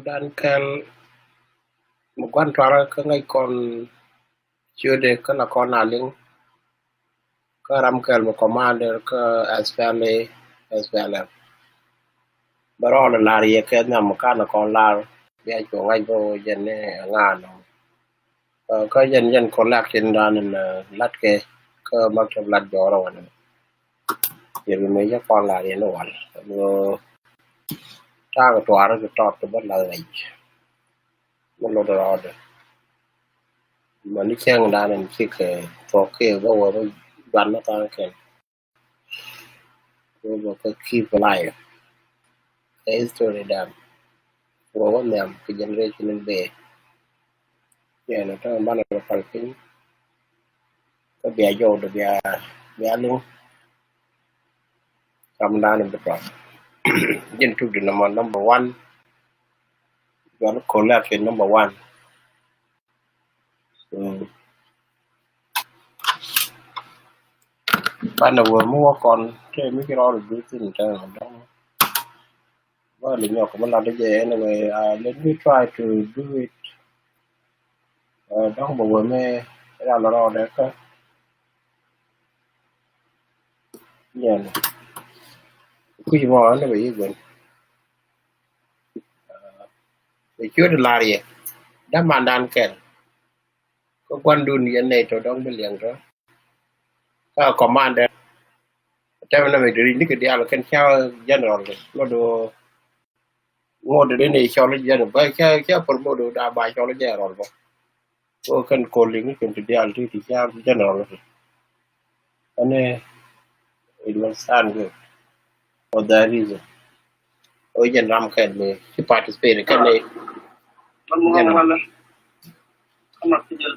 dan kel một quan trò cái ngày còn chưa để cái là con nào liên cái ram kel một commander cái SPLM baro là lari cái nhà một cái là con la bây giờ ngay vô dân này ngàn cái dân còn lạc trên đó nên lát cái mặc cho lát gió rồi này giờ mấy cái con là nó hoàn rồi ta cái tòa nó cái trọt cái bất là này nó lo đó mà nó xem ra nên chỉ cái phô kia vô rồi đoán nó ta cái vô cái keep lại cái history đam vô cái niệm cái generation về vậy nó trong ban đầu phải tính cái bè vô được bè luôn cầm đa nên được dân chủ định là number one và nó collapse in number one so ban đầu mua còn cái mấy cái đó được đối tượng trong đó và lý do của mình làm cái gì anyway let me try to do it đó bộ vừa mê cái nào đó để có nhà cái gì mà nó bị gì để chữa được là gì đã mang đàn kèn có quan đun hiện nay cho đông bên liền đó có commander cho nên mình đi cái dia là cái theo general nó đồ ngồi để này cho nó general vậy cái promo đồ đã bài cho nó general vậy có cần calling cái dia thì theo general anh ấy it was stand good for that reason ở dân ram kèn này cái participate cái này wala ama tijel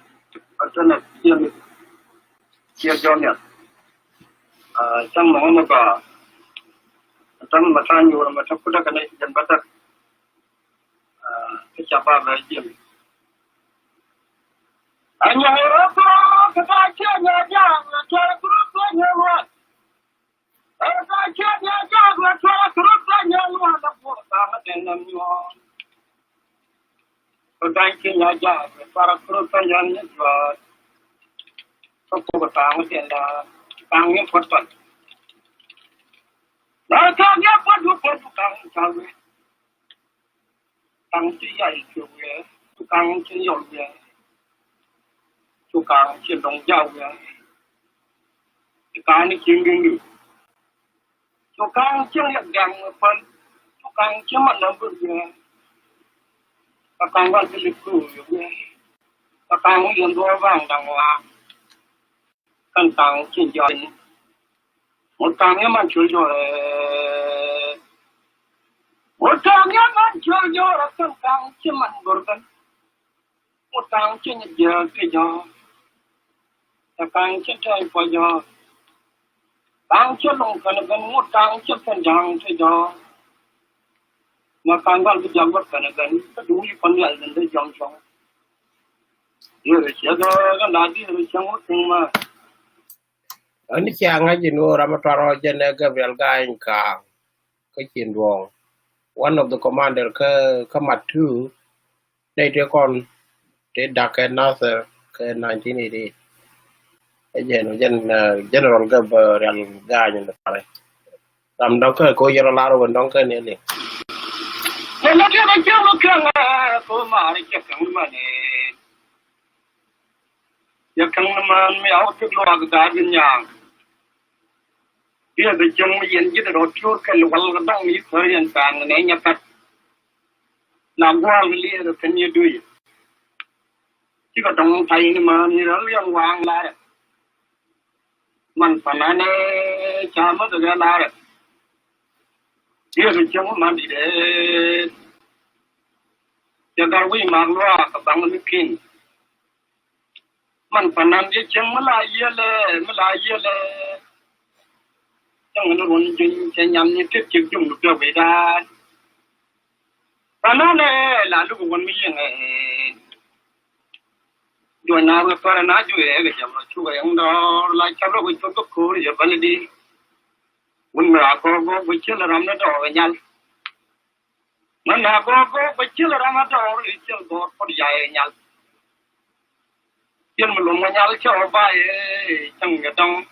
atana tijel kia jonya chang mo ka chang matan yo ma takuda kana jan batak ke chapa ba jim anya europa ka ta chanya ja ta group nya wa ta chanya ja ta group nya wa ta po ta den nam yo Thank you, Naja. Para Kurutanya, Sopotang, and Tang Portal. Now, Tang Portal, Tang Tia, to Kang Chioya, to Kang Chidong Jawa, the Kang King, to Kang Chiang Gang, to Kang Chiman number. Các con vẫn cứ lịch cũ các con cũng yên đua vàng đàng hoàng cần tăng chuyển dần một tăng nhưng mà chưa rồi một tăng nhưng mà chưa rồi là cần tăng chứ mình bồi cần một tăng chứ nhật giờ cái giờ các con chứ trời qua giờ tăng chứ lồng cần gần một tăng chứ phần giang cái giờ mà càng vào cái dòng vật cái này cái đủ như con lại đến đây dòng xong rồi sẽ có cái lá đi rồi xong hết mà ở nước chàng ấy chỉ nuôi làm trò chơi này cái việc gai cả cái chuyện ruộng one of the commander cái mặt thứ đây đứa con để đặt cái Nasser cái 1980 cái gì nó dân general cái việc gai như thế này làm đâu cái cô giờ là rồi đâu cái này liền nó cái này chưa có khang cô mà này chắc khang mà này chắc khang mà mấy áo chút lo cái đá bên nhà bây giờ chúng mình hiện chỉ được chút cái lúc cái đang đi thời gian tàn này nhập tắt làm qua cái liền được cái như đuôi chỉ có trong thầy mà như đó liên quan lại mình phải nói cha mất được cái lại bây giờ chúng mình đi để giờ cái quý mang loa các bạn mới kinh mình phải nằm dưới chân mới lại trong nó còn chơi nhầm như tiếp chịu chung được rồi ra và nó này là lúc còn mấy ngày rồi nào cái phần nàoជួយcái chậm nó chui ông đó lại chậm nó cũng có cố để vẫn đi mình là có với chết là làm nó đỏ với nhau mà Mana go bacil rama to chil go por ya nyal. Chil mulung nyal cho ba e chang ga dong.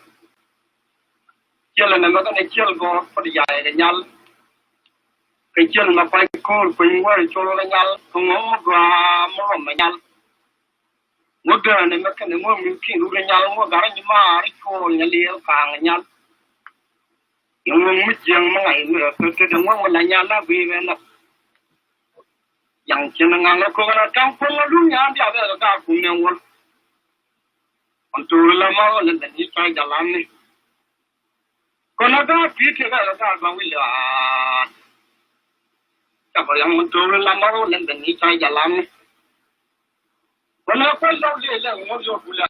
Chil na ma ka chil go por ya nyal. Cái chil ma pai ko pin wa cho la nyal, không ga mo ma nyal. Mo ga ne ma ka ne mo mi kin ru nyal mo ga ni ma ri ko nyal le ka nyal. Yung mi jeng ma ngai ni ko te mo la nyal na bi na. Yang chen ngang ko na tang ko lu nya dia ba ka ku ne won on tu la ma le ni sai ja lam ni ko na da pi ke ga ba wi la ta ba yang on tu la ma le ni sai ja lam ni ko na ko lo le mo yo bu la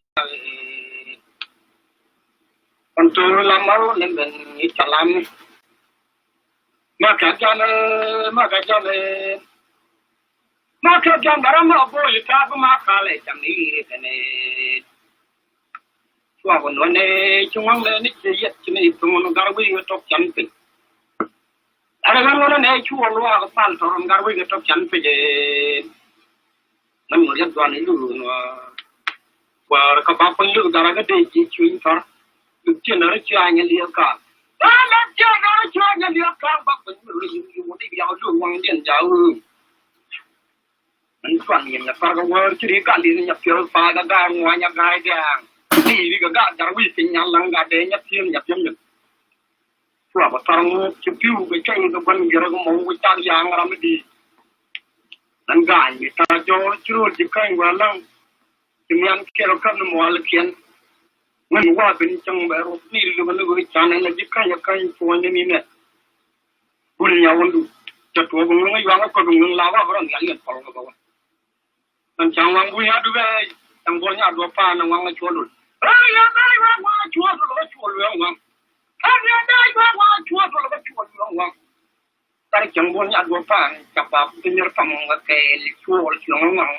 on tu la ma le ni ja lam ni ma ka ja le Maka jambara ma boy ta ma khale chamni tene chwa bon ne chungwang le ni che yet chini tumun garwi tok chan pi ara gan ne chwa lo ga pal to garwi tok chan pi je nam mo yat dwan lu no wa ka ba pun lu dara ga de chi chuin far lu chen na cha nya li ka la cha na cha nya li ka ba pun lu yu mo di ya lu wang den ja anh quan niệm là pha cái word chỉ cái liên nhập phiếu pha cái ga ngoài nhập gai kia đi cái ga dar quy sinh nhang lăng ga để nhập thêm nhật qua bắt tăng chụp phiếu cái cái quan cái mong cái trang giang làm đi anh ga người ta cho chú chỉ cái qua lăng chỉ miếng cái nó cầm mua là kiên mình qua bên trong bể rồi đi cái mình cái trang này là chỉ cái phone này nè buồn nhau luôn chặttua cũng ngay vào cái cũng lao vào cái này liền phòng cái dan changwang buya duwe tangbolnya dua pa nang wang chuolul ya dai wa chuolul wang ya dai wa chuolul wang tar changbolnya dua pa kapap pinyer pam ke chuol wang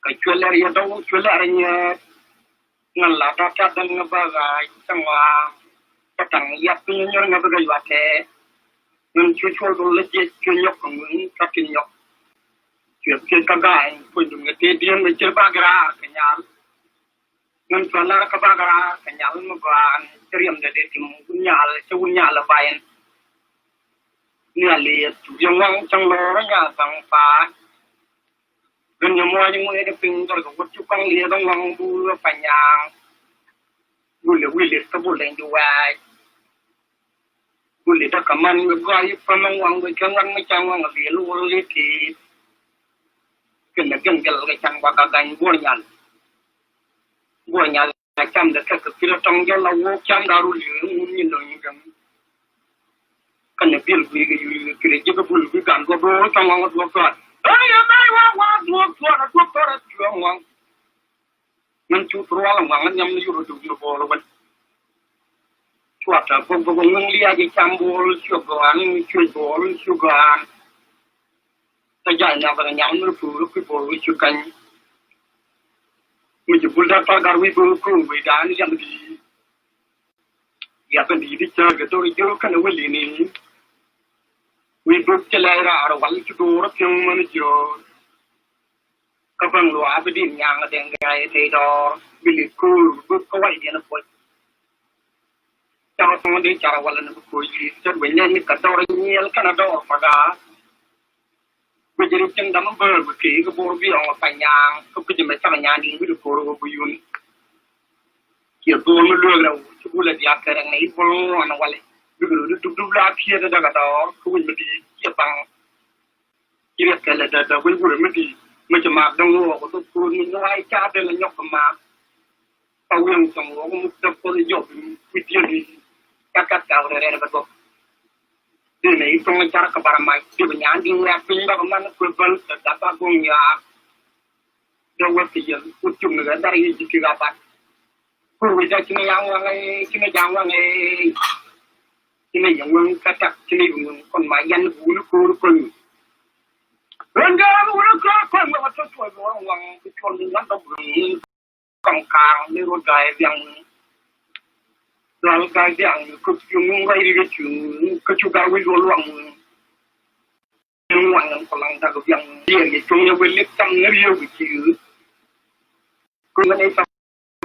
ka chuoler ya do chuoler nya ngan la ta ta dan ngabaga changwa patang ya pinyer ngabaga wa ke ngan chuol do le je chunyok ng ka kinyok chuyện cái gai của những cái tiền tiền mình chơi ba gara cái nhà ngân phần là cái ba gara cái nhà nó còn tiền để tìm nhà là bài nhà liệt chủ yếu ngang trong đó nhà tăng phá gần như mua những cái pin rồi cũng chụp con liệt trong ngang bu phải nhà bu liệt cái bu lên duai bu liệt cái man cái gai phần ngang với cái ngang mấy trang ngang liệt luôn liệt thì cái chăn qua cả gánh buồn nhàn là chăm được cái trong cho lâu chăm đào lưỡi nhìn rồi như cái này biết vì cái cái bùn vì cảm có bố trong ngon thuốc rồi ấy đây qua thuốc là chưa ngon mình chú thua là ngon nhâm như rồi chú bò rồi chuột là không ngưng lia cái chăm bò chuột bò ta giải nhà và nhà nó phụ cái bộ cái chú canh mình chỉ buôn ra ta gar với bộ cùng với đá nó chẳng gì ya bên đi chơi cái tôi chơi cái nào với này với bộ chơi lại ra rồi vẫn chú đồ nó phiêu mà nó chưa các bạn lo áp đi nhà cái đèn gai thì đó bị liệt cô bộ có vậy thì nó phải cho xong đi chào vào là nó phải gì cho bệnh nhân cái đó nhiều cái nào đó phải cả jadi ceng dalam berbagai keburu biang panjang kepejam macam nyandi itu keburu buyun kia tu melulu sebulan dia kerang ni pun anak wale duduk lagi ada kata kuih mesti kia bang kira kalau ada kuih mesti macam apa dong aku tu kuih mulai cah dan nyok kemak tahu yang semua aku mesti perlu job video ni kakak kau dari betul ini itu cara kebaramai di penyanding rapping bagaimana global dapat punya jawab dia ujung negara dari juga apa kurang cina yang kata cina yang kon mayan bulu kurang rendah kurang macam tu orang kon dengan tu kangkang ni rodai yang lalu kajian kecuali ngai di kecuali gar wih luang ngoan ngam kolang ta ko yang dia ni chung ya welik tam ne riu ki chu ko ne sa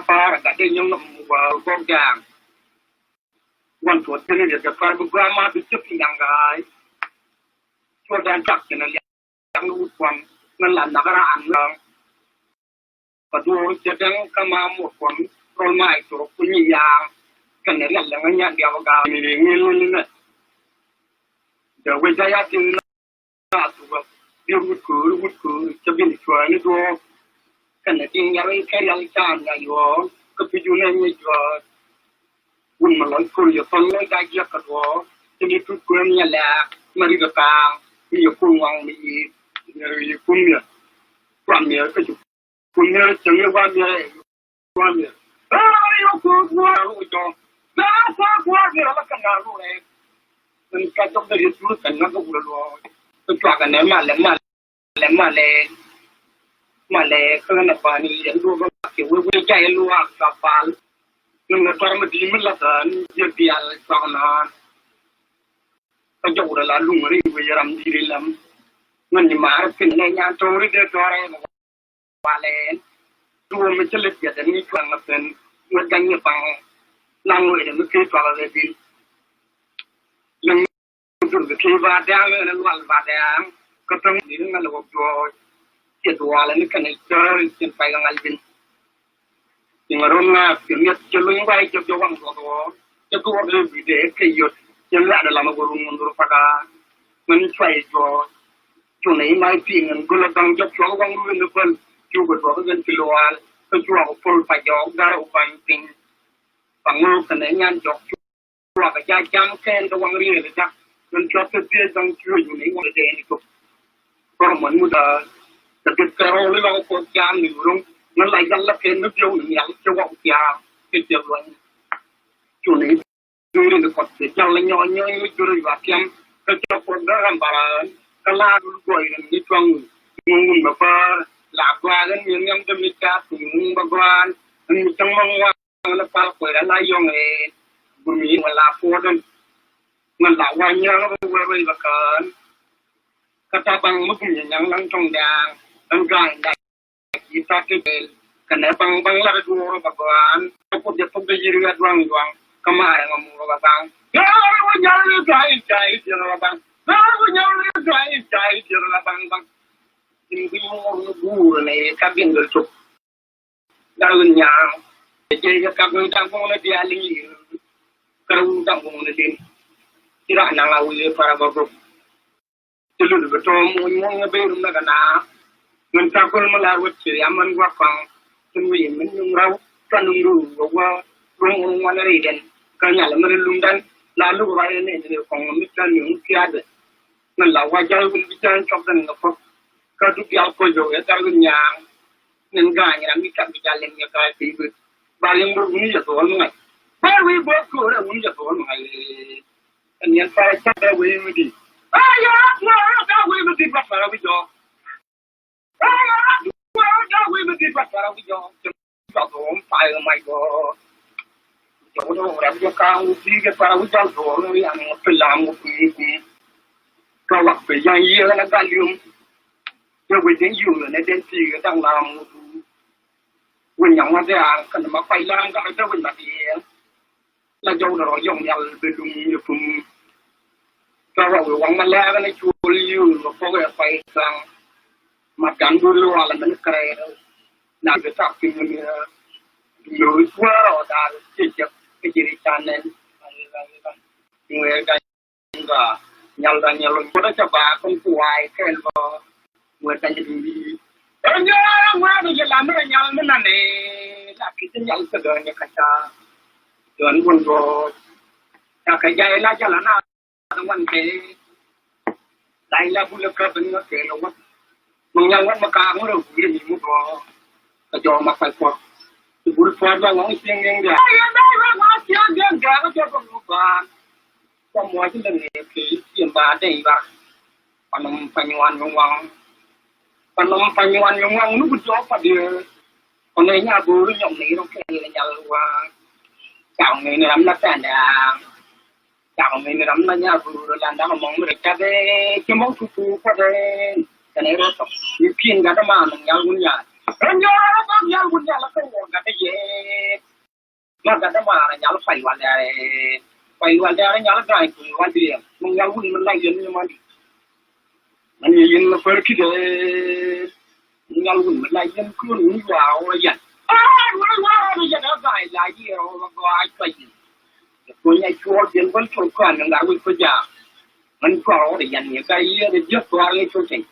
pa ga de nyong wa ko gang wan to te ne de pa bu ga ma bi chup yang gai cho dan chak ne yang lu kwam nan la na ra an lang pa du che dang ka ma mo kwam rol mai to ku ni yang kan ne la nga nya dia ga ni ni lu ni ne de we ja ya tin na tu ga dia wut ku che bin chwa ni do kan ne tin ya ri ke yang chan ya yo ko pi ju ne ni jo un ma lon ku yo ton le ga ya ka do ti ni tu ku ni la ma ri ga ka ni yo ku wang ni ni ku ni kwam ni ka ju ku ni chang ye wa ni yo ku wa ru jo na sa kwa ni la ka na ru ne nên cái trong đây chú cần nó cũng được rồi tôi chọn cái này mà lẽ không là phải đi đến đua cái kiểu vui chạy luôn cả phán nhưng mà cho mình đi mình là tận việc tiền chọn nó cái chỗ đó là lùng đi bây giờ làm gì đi làm mình mà cái này nhà tôi đi cho đây mà lẽ đua mình chỉ lấy tiền để đi chọn là tiền mình đánh như bằng làm người để mình chọn là gì yang untuk kehidupan yang luar biasa, ketemu di dengan waktu kedua ini kan itu sampai dengan albin. Yang orang punya celung baik jauh orang tua, jauh orang bide kayut, yang ada dalam gurung mundur pada mencari jauh ini mai pingin gula tang jauh orang mundur pun juga orang keluar, keluar pun pajak dari upang ping, panggul kenanya jauhว่าก็จะจำแค่ตัววังเรียเลยจ้ะมันชอบเสียจังช่วยอยู่ในวันเดนี่ก็เหมือนมุดแต่ติดกระโดดแล้วเราก็จำหนึ่งลงนั่นไหลกันละเพนนึกโยงอย่างจะว่าจะเป็นเดียวกันอยู่ในดูเรื่องกฎเจ้าละย้อนย้อนไม่ดูเลยว่าเพียงก็จะปนได้กันบาลานก็ลาดูด้วยกันในช่วงงงแบบว่าหลากหลายกันยังจะมีการถึงบางวันมันจังมองว่าแล้วปาเปิดอะไรยองเองมีเวลาพูดมันหลายวันเยอะแล้วก็เว้ยแบบกันก็จะบังมุกอย่างยังลังจงแดงลังกลางได้ยีตาที่เป็นกันไหนบังละดูแบบกันก็พูดจะพูดจะยืดดวงก็มาอย่างงูแบบบังเฮ้ยวันยังเลี้ยใจเจอแบบบังเฮ้ยวันยังเลี้ยใจเจอแบบบังจริงๆมันบูในกับยังเดือดจุกดาวน์ยาวเจ๊จะกับเรื่องทางพวกนั้นที่อะไรkerung tanggung nanti tidak nangau ye para bapak celur betul mungung ngeberum na kana ngantakul melawat ciri aman wakang semui menyung rau kanung wa rong mana riden kanya lemerlum dan lalu wai ne ne kong mitan yung kiade nan la wajal bul bitan chok dan ngapok kadu bial ko jo ya tarun yang nan ga nya mi kan bijalen ya ka ti bu baling buruni ya to ngai we both go to one of them, and yet I said that we would be. Oh, yeah, that we would be better with you. Oh, that we would be better with you. Got home, fire, my God. You know, whatever you can't see, get para with your door, and the lamb of me. Go up for young year and a volume. You're within you, and I didn't see you down lamb. When young one there, can the Mapai lamb got a with my ear. Là dâu rồi dùng nhau từ vùng như vùng cho rồi quăng mà la cái này chua liu nó có cái phải sang mặt cắn đuôi lúa là nó kề làm cái sọc thì mình lưỡi quá rồi ta chỉ chụp cái gì chan lên người cái và nhau luôn có cho bà không quay cái lo người ta nhìn đi nhớ quá bây giờ làm cái nhau nó là này là cái nhau cái đời như cái cha tuan pun go tak kaya la jalan na tuan ke dai la bula ka ben ke lo wa mong yang wat maka ngo ro ni mu go ka jo ma fa ko bul fa ba ngong siang yang dia ya dai wa ma siang yang ga ka jo ko ba ko mo chi le ne ke siam ba dai ba panom panyuan wang nu bu jo pa dia ko ne nya bu ru nyom ni ro ke le ja wa chào người làm lắc đà chào mình lắm là nhà vừa là đã mà mong được cái cái món thu có cái này rồi những phiên cái đó mà mình nhau quân nhà rồi nhau quân nhà là không còn cái gì mà cái đó mà nhau phải hoàn lại nhau cái hoàn đi mình nhau quân mình lại dân nhưng mà mình dân là phải cái nhau quân mình lại dân cứ nghĩ vào vậy bây giờ nó phải là gì rồi mà có ai phải punya chuojen pun chuo kan nggak wih kerja mencuaro di yang ni kaya di jep kuar ni chuo ceng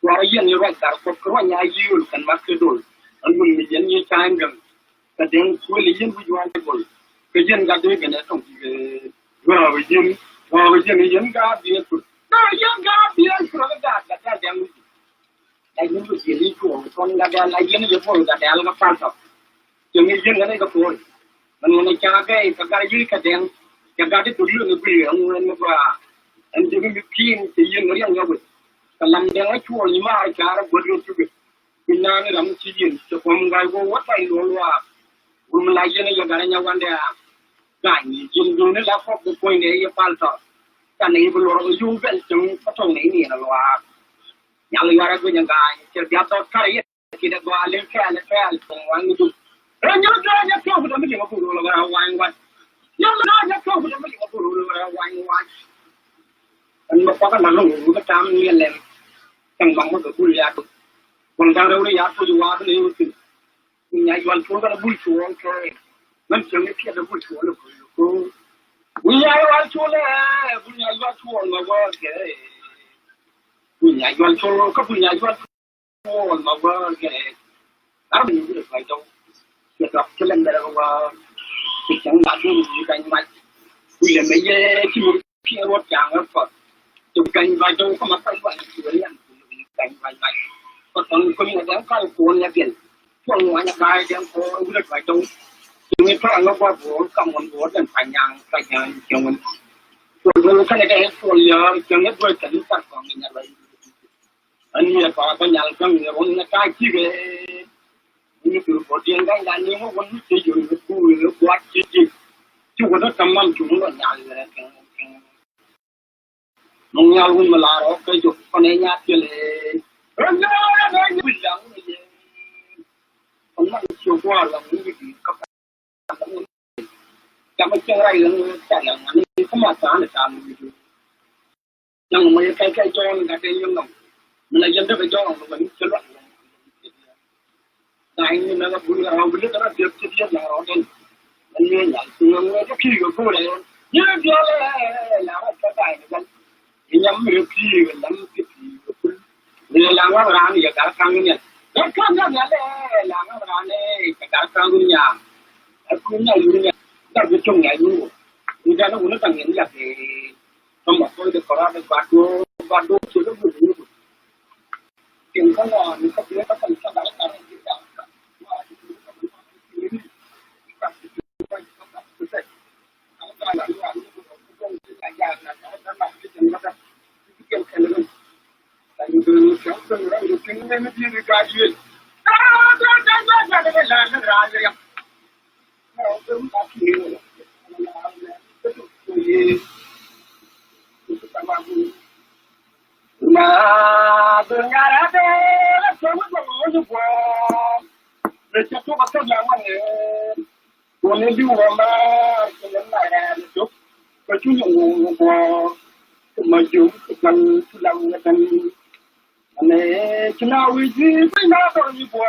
kuar yang ni right dar ko kuar nya yul kan mak kedul angun ni jen ni time gam kadang chuo li jen bu juan bol ke jen ga de gane tong wa jen ni jen ga bi tu da jen ga bi tu ga dem ai ni bu jen ni chuo kon ga da la jen ni po ga da la fa ta jen ni jen ga ni ga po mình nói cha cái dưới cái đèn cái tụi lươn cái bì ông nên mà anh chỉ cái kim thì yên nó riêng nhau vậy cái làm đèn ấy chua như mà cha nó bớt luôn chứ cái nhà này làm chi gì cho con gái vô quá tay luôn à mình lại cái này cho cái nhau quan đề cái gì dùng dùng nó là khó cái point này cái pal to cái này bây giờ cái dùng cái chúng có trong này nè là nhà lấy ra cái nhà cái chỉ biết tao cái cái đó qua lên cái không quan cái rồi nhớ cho phụ nữ mình phụ nữ là hoài hoài nhớ cho phụ nữ mình phụ nữ là hoài hoài anh mà có cái năng lượng cái trăm nhiên lên chẳng bằng một cái bùi nhạc còn đang đâu đấy nhạc tôi qua cái này thì nhạc hoàn phố cái bùi xuống thôi mình chẳng biết cái bùi xuống được không bùi nhạc hoàn phố mà qua cái bùi nhạc hoàn phố cái bùi nhạc hoàn phố mà qua cái đó mình được phải đâu gặp cho nên là thì chẳng đạt được những cái mạnh vì là mấy cái một khi một chàng ở Phật chụp cành vài đâu có mặt tay vậy dưới nhận cành vài mạnh còn có những cái cao cuốn là biển còn ngoài nhà bài đang có được vài đâu thì người ta nó qua phố cầm một phố để phải nhàng kiểu mình rồi cái này cái phố giờ cho nhất với cái tất cả mình là vậy anh như là có nhà có người muốn cái chi về như từ phố tiền cái là những cái vấn đề dùng cái cùi nó quá chi chứ có nó cầm mâm chúng nó nhảy rồi nông nhau luôn mà là đó cái dục con này nhát kia lên rồi nó như lắm vậy không nó chiều qua là những cái cấp cái mà chơi này là chạy là nó không mà sáng được làm nhưng mà cái cho cái nhưng mà mình là dân đó phải cho nó vẫn chưa loạn này như là bùi là bùi nó được chưa là nó nên anh nghe nhảy xuống cái khi của cô này nhớ cho là cái bài này thì nhắm được khi nhắm cái gì của cô này là nó ra thì cả sang cái này nó không ra là nó ra này cả sang cái nhà cũng nhà luôn nhà đặc biệt trong nhà luôn người ta nó cũng nó tăng những là thì không mà tôi được có ra được quạt đô chưa có được tiền không là mình không biết có phần sao đã là mà đường nhà đã thế tôi mới có nói được để cho tôi bắt đầu làm ăn còn nếu như mà cái này là chút cái chú dụng của mà dùng cần làm cần này chúng nào vì gì phải nói tôi như của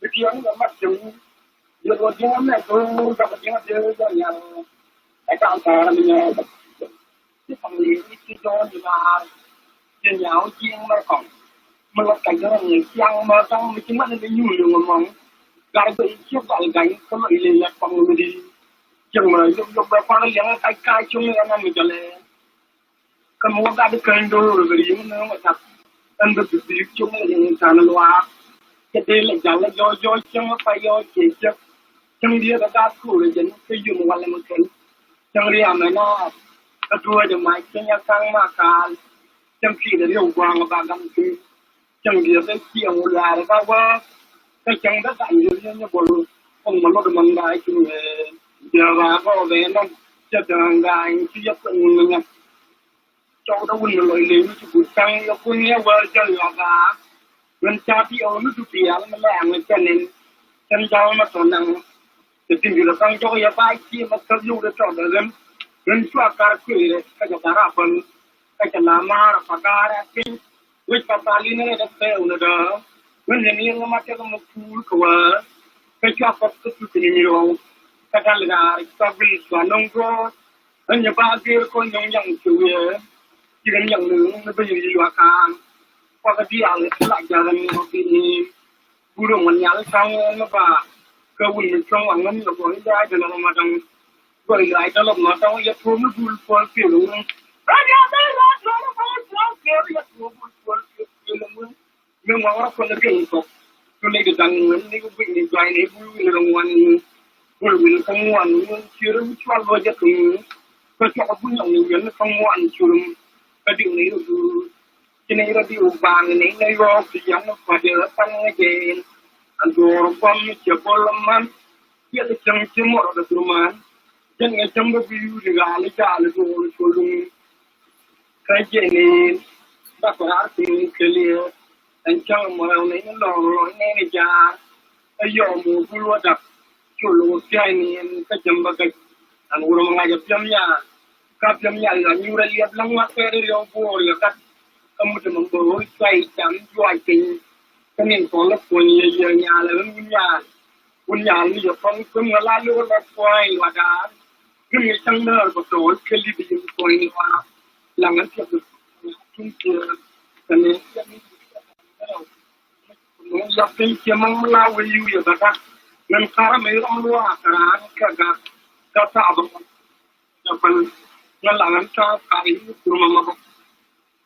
cái tiếng là mặt chúng giờ còn tiếng này tôi gặp tiếng chơi cho nhà cái cảm thà là mình cái phòng gì cái cho thì mà trên nhà ở chiên mà còn mình là cảnh đó người chăng mà trong mình chỉ mất cái nhu lượng mà cái bị chiếc vào cảnh có lợi liền là phòng người đi chừng mà dùng về qua nó liền cái chung là mình cho lên cái mua cái kênh đôi rồi đi nó mà thật anh được việc chung là thằng nó loa cái đây là chẳng là do chung nó phải do chỉ chứ chung đi ra cái khu rồi chính cái dùng qua là một cái chung đi mà nó cái đuôi được mai cái nhà sang mà cả trong khi là điều quang mà bà găm thì trong kia cái chiều là các bác cái chân đất dành như bộ không mà nó được mong đại chung giờ và có về nó จะเดินได้ที่จะเป็นยังไงเจ้าต้องวิ่งเลยเลยที่กูตั้งแล้วกูเนี่ยว่าจะหลอกอ่ะเงินชาที่เอาลูกเปียมันแรงเลยจะเน้นฉันจะมาสอนนังจะถึงอยู่แล้วตั้งเจ้าอย่าไปที่มันจะอยู่ในจอดเดิมเงินช่วยการคุยเลยก็จะการรับก็จะนามาปากการะที่วิชาการลีเนี่ยจะเป็นอุณเดิมเงินอย่างนี้เรามาจะต้องมาพูดกันว่าก็จะพัฒนาตัวนี้เราก็จะเรียนก็วิชาน้องก็อันนี้บางทีคนยังช่วยที่กันอย่างหนึ่งไม่เป็นอย่างที่ว่าการพอก็ที่อะไรหลักการนี้ที่นี่ผู้รู้มันยังสร้างมาบ้าก็วิ่งช่องอันนั้นเราก็ได้แต่เรามาต้องก็เลยแต่เรามาต้องอย่าทุ่มทุนคนเปลี่ยนลงเราอย่าไปรักเราไม่ต้องเกี่ยวอย่าทุ่มทุนคนเปลี่ยนลงเรื่องว่าคนละเรื่องก็ตัวนี้ก็ดังนี่ก็วิ่งในใจนี่วิ่งลงวันวิ่งทั้งวันชื่อเรื่องชวนเราจะถึงก็ชอบวิ่งอย่างนี้ทั้งวันชุมก็ดิ่งนี้ก็คือที่นี่เราดิ่งบางนี้ในรอบที่ยังไม่พอเดือดตั้งเจนอันตัวความเจ็บบอลมันเกี่ยวกับจังเชื่อมรดกมันจังไงจังก็วิวที่กาลจ่าเลยตัวชุลุงใครเจนี่ถ้าคนอาสิ่งเคลียอันจังมาเอาในนั้นลอยในจ่าไอ้ยอมมูกุลวัดชุลุงเสียนี่ก็จำบักอันอุรมังอาจจะเพียงยากับเพียงยาหลังยูเรียบลังวัดเปรียบบัวเลยครับก็มันจะมันโดนใส่จังย่อยจริงก็เนี่ยของละคนเยอะๆยาเลยวิญญาณนี่จะฟังซึ่งเวลาลูกเราป่วยว่าดานก็มีจังเนอร์ก็โดนเคลีบินป่วยนี่ว่าหลังนั้นจะทุ่งเกลือแต่เนี่ยอยากเป็นเชื่อมั่งลาวิวอย่างนั้นนั่นข้าไม่ต้องรู้อะไรก็ทราบจะเป็นนั่นหลังนั้นชอบการที่ตัวมันมา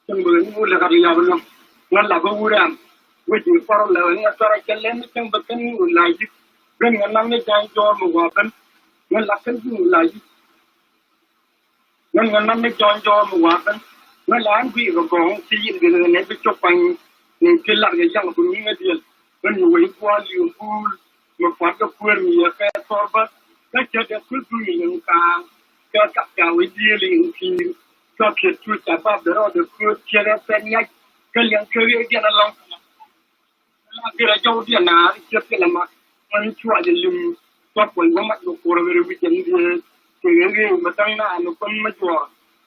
จังเบอร์นี่เลยก็เรียบร้อยนั่นหลังก็รู้แล้ววิธีพอเราเนี่ยตอนเราเล่นจังเบอร์นี่หลายที่เรื่องนั้นไม่ใจจอมัวกันนั่นหลักกันที่หลายที่นั้นไม่จอมัวกันนั่นหลังพี่ก็กองที่ยินดีเลยเนี่ยไปจบไปนี่คือหลักอย่างคนนี้ไม่ดีมันอยู่ไว้กว่าอยู่พูดมาฟังกับเพื่อนมีแค่ตอบว่าแล้วจะคุยคุยอย่างกลางก็จับอย่างวิธีเลี้ยงทีก็เขียนช่วยจับภาพเดี๋ยวเราเดี๋ยวคือเชื่อแล้วเป็นไงก็เลี้ยงเคยเรียกนั่นลองที่เราจะเรียนนะเชื่อเป็นละมั้งมันช่วยจะลืมก็ผลว่ามันดูโคตรเร็ววิจัยดีถึงเรื่องมาตั้งนานคนมาจ่อ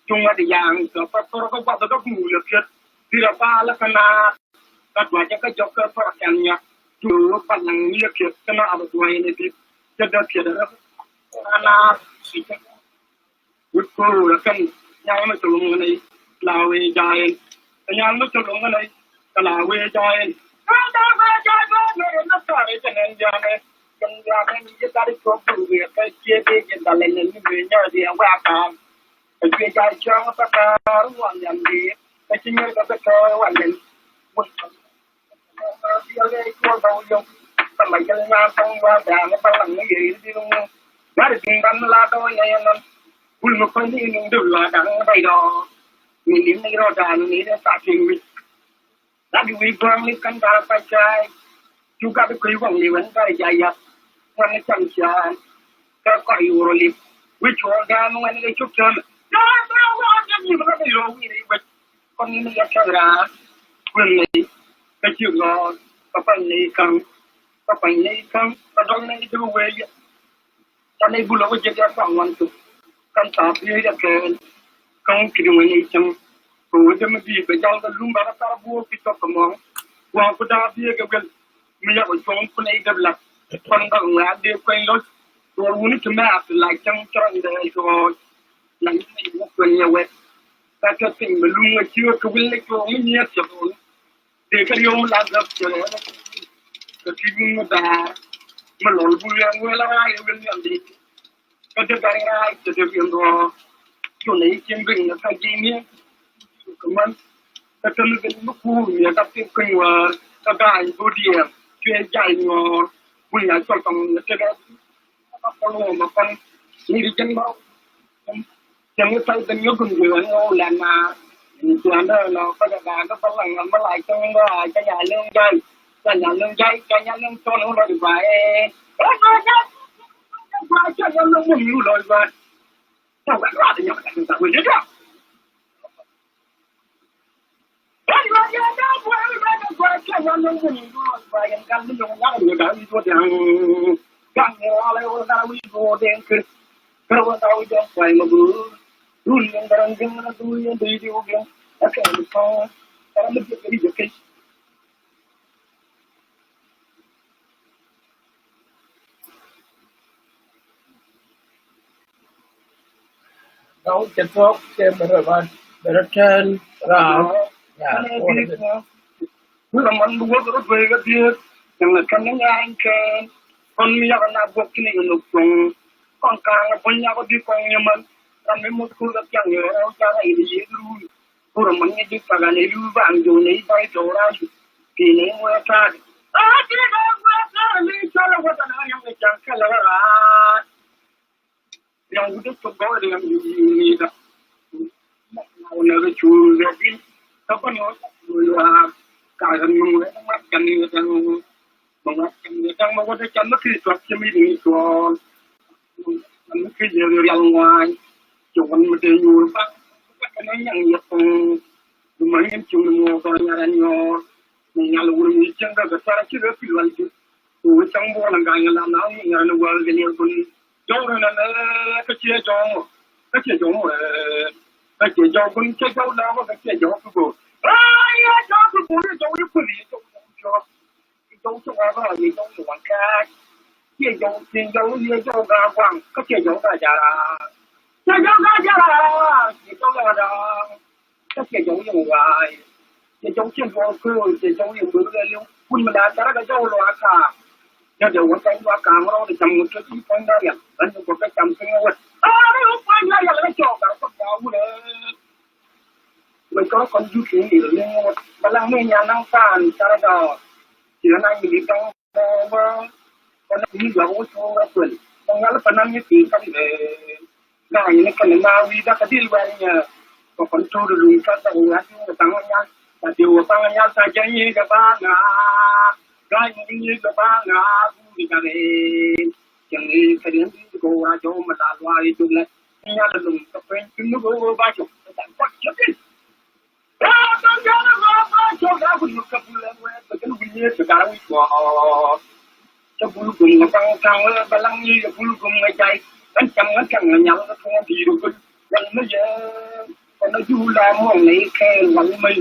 จงมาได้ยังก็พอเราก็บอกเราก็หูเลือดที่เราบ้าแล้วขนาดก็ว่าจะก็ยกเกิดพลังเนี่ยจู่ปัญญาเลือดขนาดเอาตัวเองเนี่ยจะเดือดเดือดแล้วขนาดสิวุฒิครูแล้วกันยังไม่จบลงในลาเวจายยังไม่จบลงในลาเวจายลาเวจายเนี่ยนักการเจะเน้นยังไงกันยังไม่มีจะได้ครบทุกเรื่องไปเกี่ยวกับอะไรเนี่ยมีเนี่ยเดียวว่าการไปเกี่ยวกับช่างประการวันยันดีไปชิ้นเงินก็ไปคอยวันยันวันเดียวเลยคนเราอยู่สมัยยังงานต้องว่าแต่ไม่ต้องหลังไม่ยืนที่ตรงนั้นว่าจะกินกันลาตัวยังไงนั้นคุณมาคนที่นึงดูลาดังไปดอมีลิ้นในรอดานนี้เนี่ยตัดทิ้งวิแล้วดูวิบวังนี่กันตาไปใจjugaไปคุยวังนี้วันได้ใจยับวันนี้จังชาก็ก็อยู่รลิบวิชวงการวันนี้ชุกเชิญน้าว่าจะมีมันไม่รู้วิธีแบบคนนี้ไม่อยากเชื่อคนนี้ก็ชื่อรอก็ไปนี่ครั้งก็ต้องนี่ดูเว้ยตอนนี้บุรุษก็จะฟังวันศุกร์กันตอบที่จะเกินก็คิดว่านี่จังโอ้จะมาดีไปจังก็ลุ่มบาร์ตาบัวปิดตกมองว่าก็ได้ที่ก็ไม่อยากไปชมคนไอ้เด็กหลักคนต่างงานเดียวกันรถตัววุ้นจะไม่อาจจะไหลจังจังเลยก็หลังจากนี้คนเนี่ยเว้ยแต่ก็สิ่งมันลุงก็เชื่อคือเล็กตัวไม่เนี่ยจะโดนเด็กก็ยอมรับเจอก็ที่มึงมาด่ามันหลอนบุญยังเวลาไรเรื่องดีก็จะได้ไรจะได้เรียนรู้ช่วงไหนเชียงบินนะใครจีเนี่ยก็มันก็จะมีเป็นลูกคู่เนี่ยกับที่คนว่าก็ได้บุญเดียช่วยใจงอบุญใหญ่ก็ต้องจะได้ก็พอรู้มาคนนี่ดิฉันบอกจังไม่ใช่เป็นยุคคนเดียวโอ้แลนมาส่วนเดิมเราก็จะการก็ต้องหลังมาหลายจังว่าจะอย่าเรื่องใจจะอย่าเรื่องใจจะอย่าเรื่องต้นของเราดีกว่าจะอย่าเรื่องมันอยู่เลยว่า sao vậy ra thì nhập thành ta quên nhớ chưa Don't get folk, better turn around. Yeah, Nó làm ăn bùa cái về cái việc, chẳng là con những anh khen, con mi nhà con nào buộc cái này lục trùng, con càng là con nhà có đi con nhà mình, làm mấy một khu đất chẳng nhớ đâu cha này thì dễ luôn, khu làm mình đi cả cái này lưu vàng rồi này bay chỗ ra, thì này mua ra, cái đó mua ra đi cho nó có tận hàng cái chẳng cái là yang udah coba dengan ini dah, mau nak cuci lagi, tapi ni kadang mengaitkan yang mengaitkan mesti suatu ini soal, mesti jadi yang lain, jangan mesti nyuruh, kadang yang lumayan cuma orang yang mengalir ni jangan besar kira pilih tu, jangan orang kaya lama yang luar ni pun. Dẫu là cái chia cho cũng chia cho đâu cái chia cho cái bộ cho cái bộ đi cho cái phụ nữ cho cái gì cho cái quan khác chia cho cái quan cái chia cho cái gì là chia cho cái đó cái chia cho cái ngoài chia cho chia cho cái bữa cái liệu quân mình đã cái cho loa cả jadi waktu itu kamera di campur itu pandai ya, dan juga campur awet. Lupa ya yang coba tahu deh. Mereka konjusi ini, balang ni yang kan cara dah, jangan ini tang bawa, karena ini jauh jauh pun, mengal penangnya tinggal deh. Nah ini kan nawi dah kedil banyak, kontrol dulu kan tahu hati tangannya, tapi tangannya saja ini kebangan. Gai những như là ba ngà vui cả về chẳng đi cái đến cái cô ra chỗ mà ta loa đi chung này nhà là dùng cà phê trứng nước vô ba chục tặng quắc chết đi ra con cháu nó ba cho ra quỳnh một cặp lên quê từ cái quỳnh như từ cả quỳnh của cho bulu cùng mà căng ba lăng như là bulu cùng ngày chạy anh chẳng là nhắm nó không thì được quỳnh nó giờ còn nó du làm mong này khe quăng mày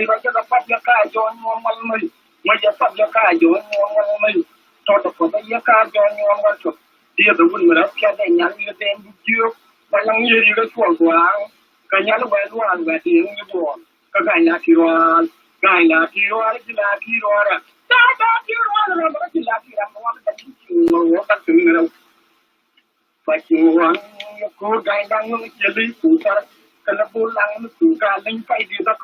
bắt cho nó bắt cho cái cho ngon mày mà giờ phát ra cái chỗ ngon mình cho tập của cái cái chỗ ngon chút dia tu pun merap kia ada yang ni ada yang bujuk banyak ni dia jual jual kanya lu bayar jual bayar dia ni jual kagaknya kiruan kita kiruan tak kiruan orang kita kiruan orang tak dengar Pacuan ko gaindang ng jeli putar kana pulang suka lengkai dia tak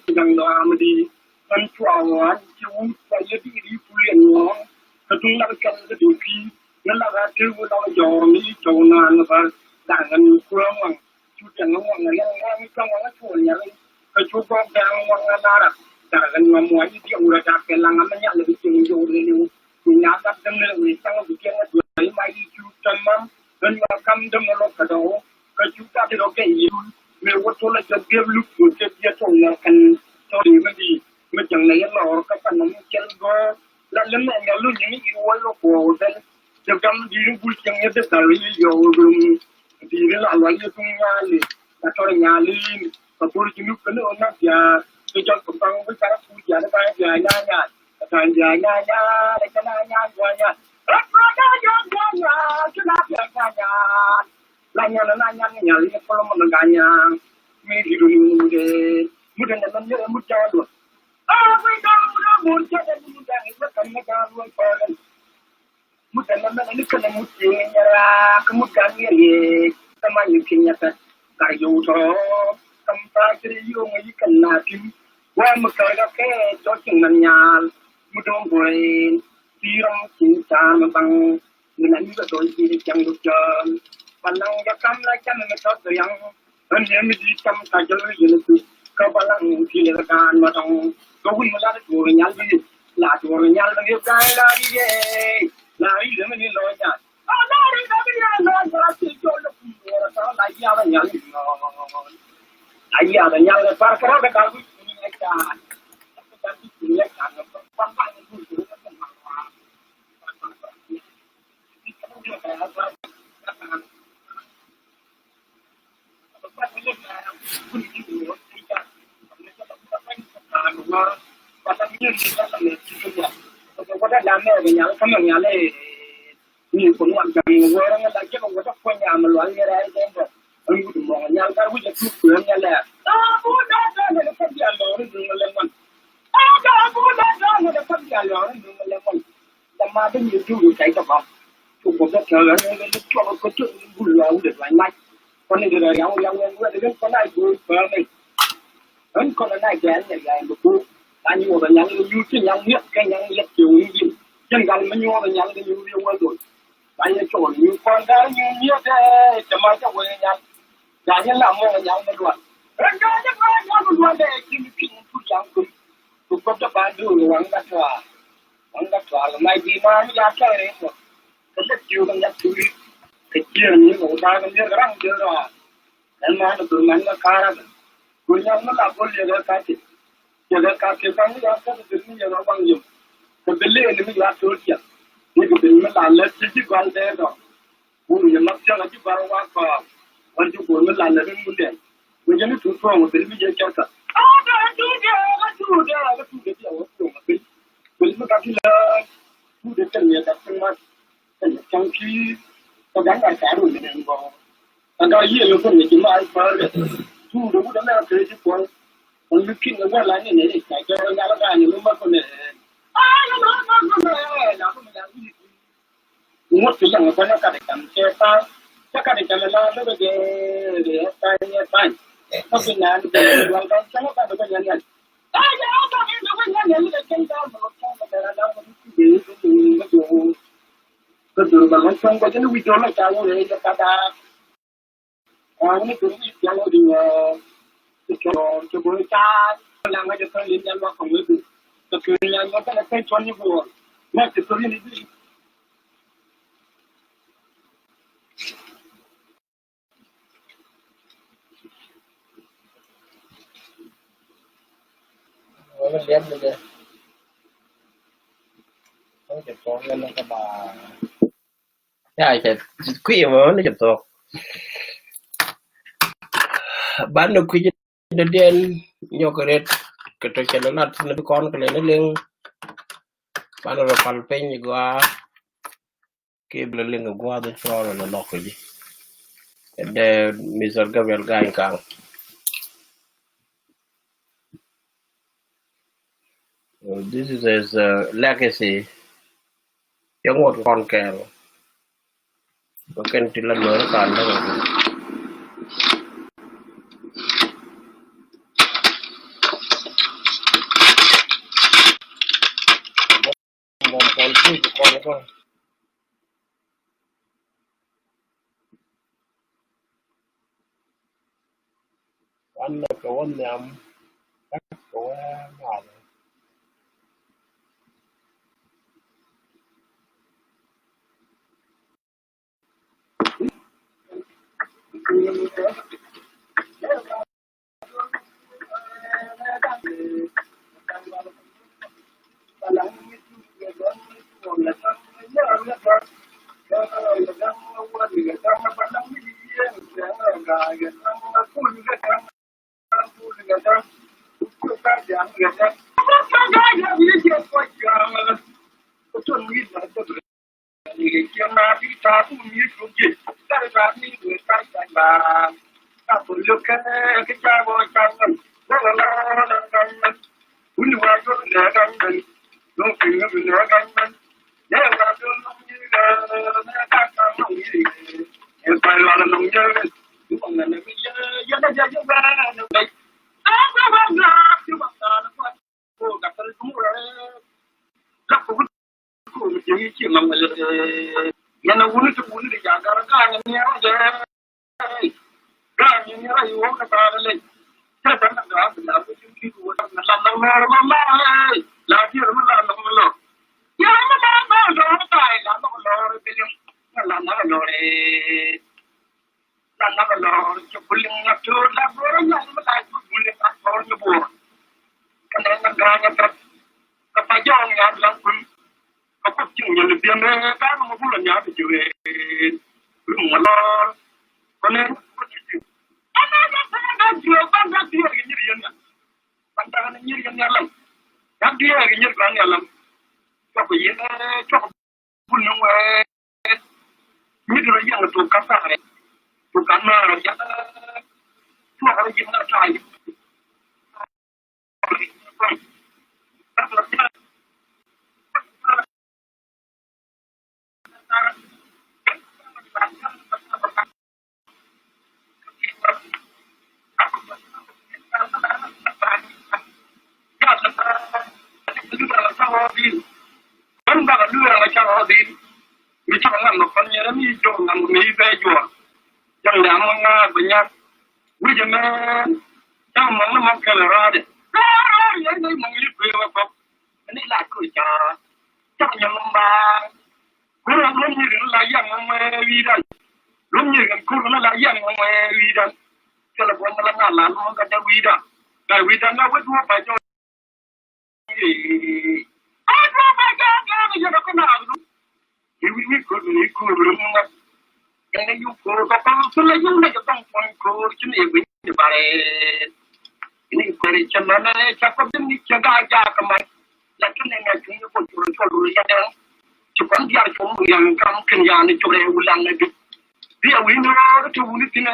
sedang doa medi Antuawan, cium saya di pulian long, ketulah kan keduki, nelaga tu dalam jauh ni jauhan lepas dengan kurang, cuci ngomong yang kurang cuci yang kecuali yang darat, dengan memuai dia udah capek langan banyak lebih jauh dulu, punya tak dengar misal bikin dua mai cuci mam, dan makam demolok kadau, kecuali tidak kayu, mewaktu lagi dia lupa dia tolong kan sorry mesti macam ni lah orang kata nama celgo, lalu mana lu ni iwal lo kau dan jam diri bukan ada dari jauh diri lah lagi tu nyali, atau nyali, kapur jenuh kena orang dia kerja kembang bercara puja ada banyak jaya, akan jaya, lekas jaya, lanya nyali kalau meneganya, mesti dulu deh, mudah mudah tu. Mudah ini kena mutinya lah, kemudian ni sama yukinya tak kayu tu, tempat serius ni kena tim, wah mereka ke cocok menyal, mudah boleh tirang cinta tentang dengan juga doi yang lucu, pandang jakam lagi mereka tu yang hanya mesti cam kajal jenis kebalang silakan matang kau pun malah turunnya lah lagi lari deh ni loya lari dia berarti jual orang lagi nó nhận ai giờ là nhận là phải cái đó cái cái cái có thể làm này nhà không là nhà này nhiềuคนวันจันทร์วันนั้นเราจะต้องคนnhà mà loại như thế này rồi anh cũng mong nhà ta cũngจะทุกเรื่องนั่นแหละพูดได้เลยก็เดี๋ยวเราดึงมาเลยมันพูดได้เลยก็เดี๋ยวเราดึงมาเลยมันแต่มาเป็นอยู่อยู่ใจกับเราทุกคนก็เจอแล้วนี่ช่วงก็จุดบุญเราเดือดร้อนไหมคนนี้เดือดร้อนยังว่าเรื่องคนได้ดูเปล่าไม่คนนั้นได้แก่เนี่ยใหญ่บุกอันนี้ว่ายังอยู่ที่ยังเงียบแค่ยังเงียบอยู่ยิ่งยังกันมันอยู่มันยังอยู่เรื่องว่าดุanh ấy chọn nhiều con đã như thế, cho mai cho quê nhà, nhà nhân làm mua nhà nhân luôn, anh cho nhân luôn để kiếm tiền thu nhập cũng có cho bạn đưa hoàng đất là mai đi mà ra chơi đấy mà, cái đất chiều con đất chui, cái chiều như một ta con như răng chưa rồi, nên mà nó tụi mình nó cá ra, tụi nhau nó làm con liền cá thịt con nó ra cái gì nó bằng nhiều, cái bên này nó mới ra số tiền. Ini kebetulan lalu jadi bandar tu, bukan macam lagi baru wakar, macam bukan lalu kemudian, macam itu tu orang berbeza cakap. Tu dia, betul kaki lah, tu dia kerja kat tempat, cangki, kadang kadang ni orang, agak ia lepas ni cuma apa, tu dia bukan nak kerja pun, orang mungkin orang lain ni, kalau orang lain ni rumah pun ni. Một cái dạng của nó cả để cầm xe tay, chắc cả để cầm là nó để tay nhẹ tay, không phải là để làm cái chắc nó phải được nhận nhận. Giờ tao nghe nó nhận nhận là chân tao mà không phải là đâu mà cái gì mà không có cái video nó chào rồi cho ta nó cũng chào đi cho bố cha làm cái cho liên quan vào không được, cái liên quan cái cái chuyện như vậy, mà cái chuyện này nó liếm được rồi, không chụp tốt nên nó có bà, ai chụp quý mà nó chụp tốt, bán được quý cho đen nhiều cái trò chơi nó là con cái này nó liên, bán được phần pin như qua, cái bữa liên của qua tôi cho rồi nó lọc cái gì, để mình giờ cái việc gai càng. This is his legacy. Giống một con kèo, có kênh chỉ lần nữa còn đó rồi. Một con chui của con đó. Anh là cậu anh nhầm, các cậu nào rồi. ganya tak kapajong ya bilang pun kapag cing ya lebih ane kan mau bulan ya tujuh belum ngalor konen ana jual banda dia nyir yana pantangan nyir yana lam yak dia nyir kan yalam ko yene ko bunung we nyir yana to kasa to kana ya to hari yana tai Kan ba lu ra cha ho di mi cha ngam no kan yera mi jo ngam mi be jo jang da mo nga benya wi je me cha mo na ma ka ra de ya ni mo li pe wa ko ni la ku cha nyam ba ku ra lo ni la yang mo wi dan lo ni ku na la yang mo wi dan ka la bo ma la nga la mo ka ja wi dan na wa du ba jo ya no kana adu ni ko rumanga kana yu ko ko ko la yu na ka ko chini bi ni bare ini ko ri chama na cha ko ni cha ga ja ka mai la kana na chu ko chu ya da chu kon dia chu mu yang kam kin ya ni chu re ulang na bi dia wi no chu ni tin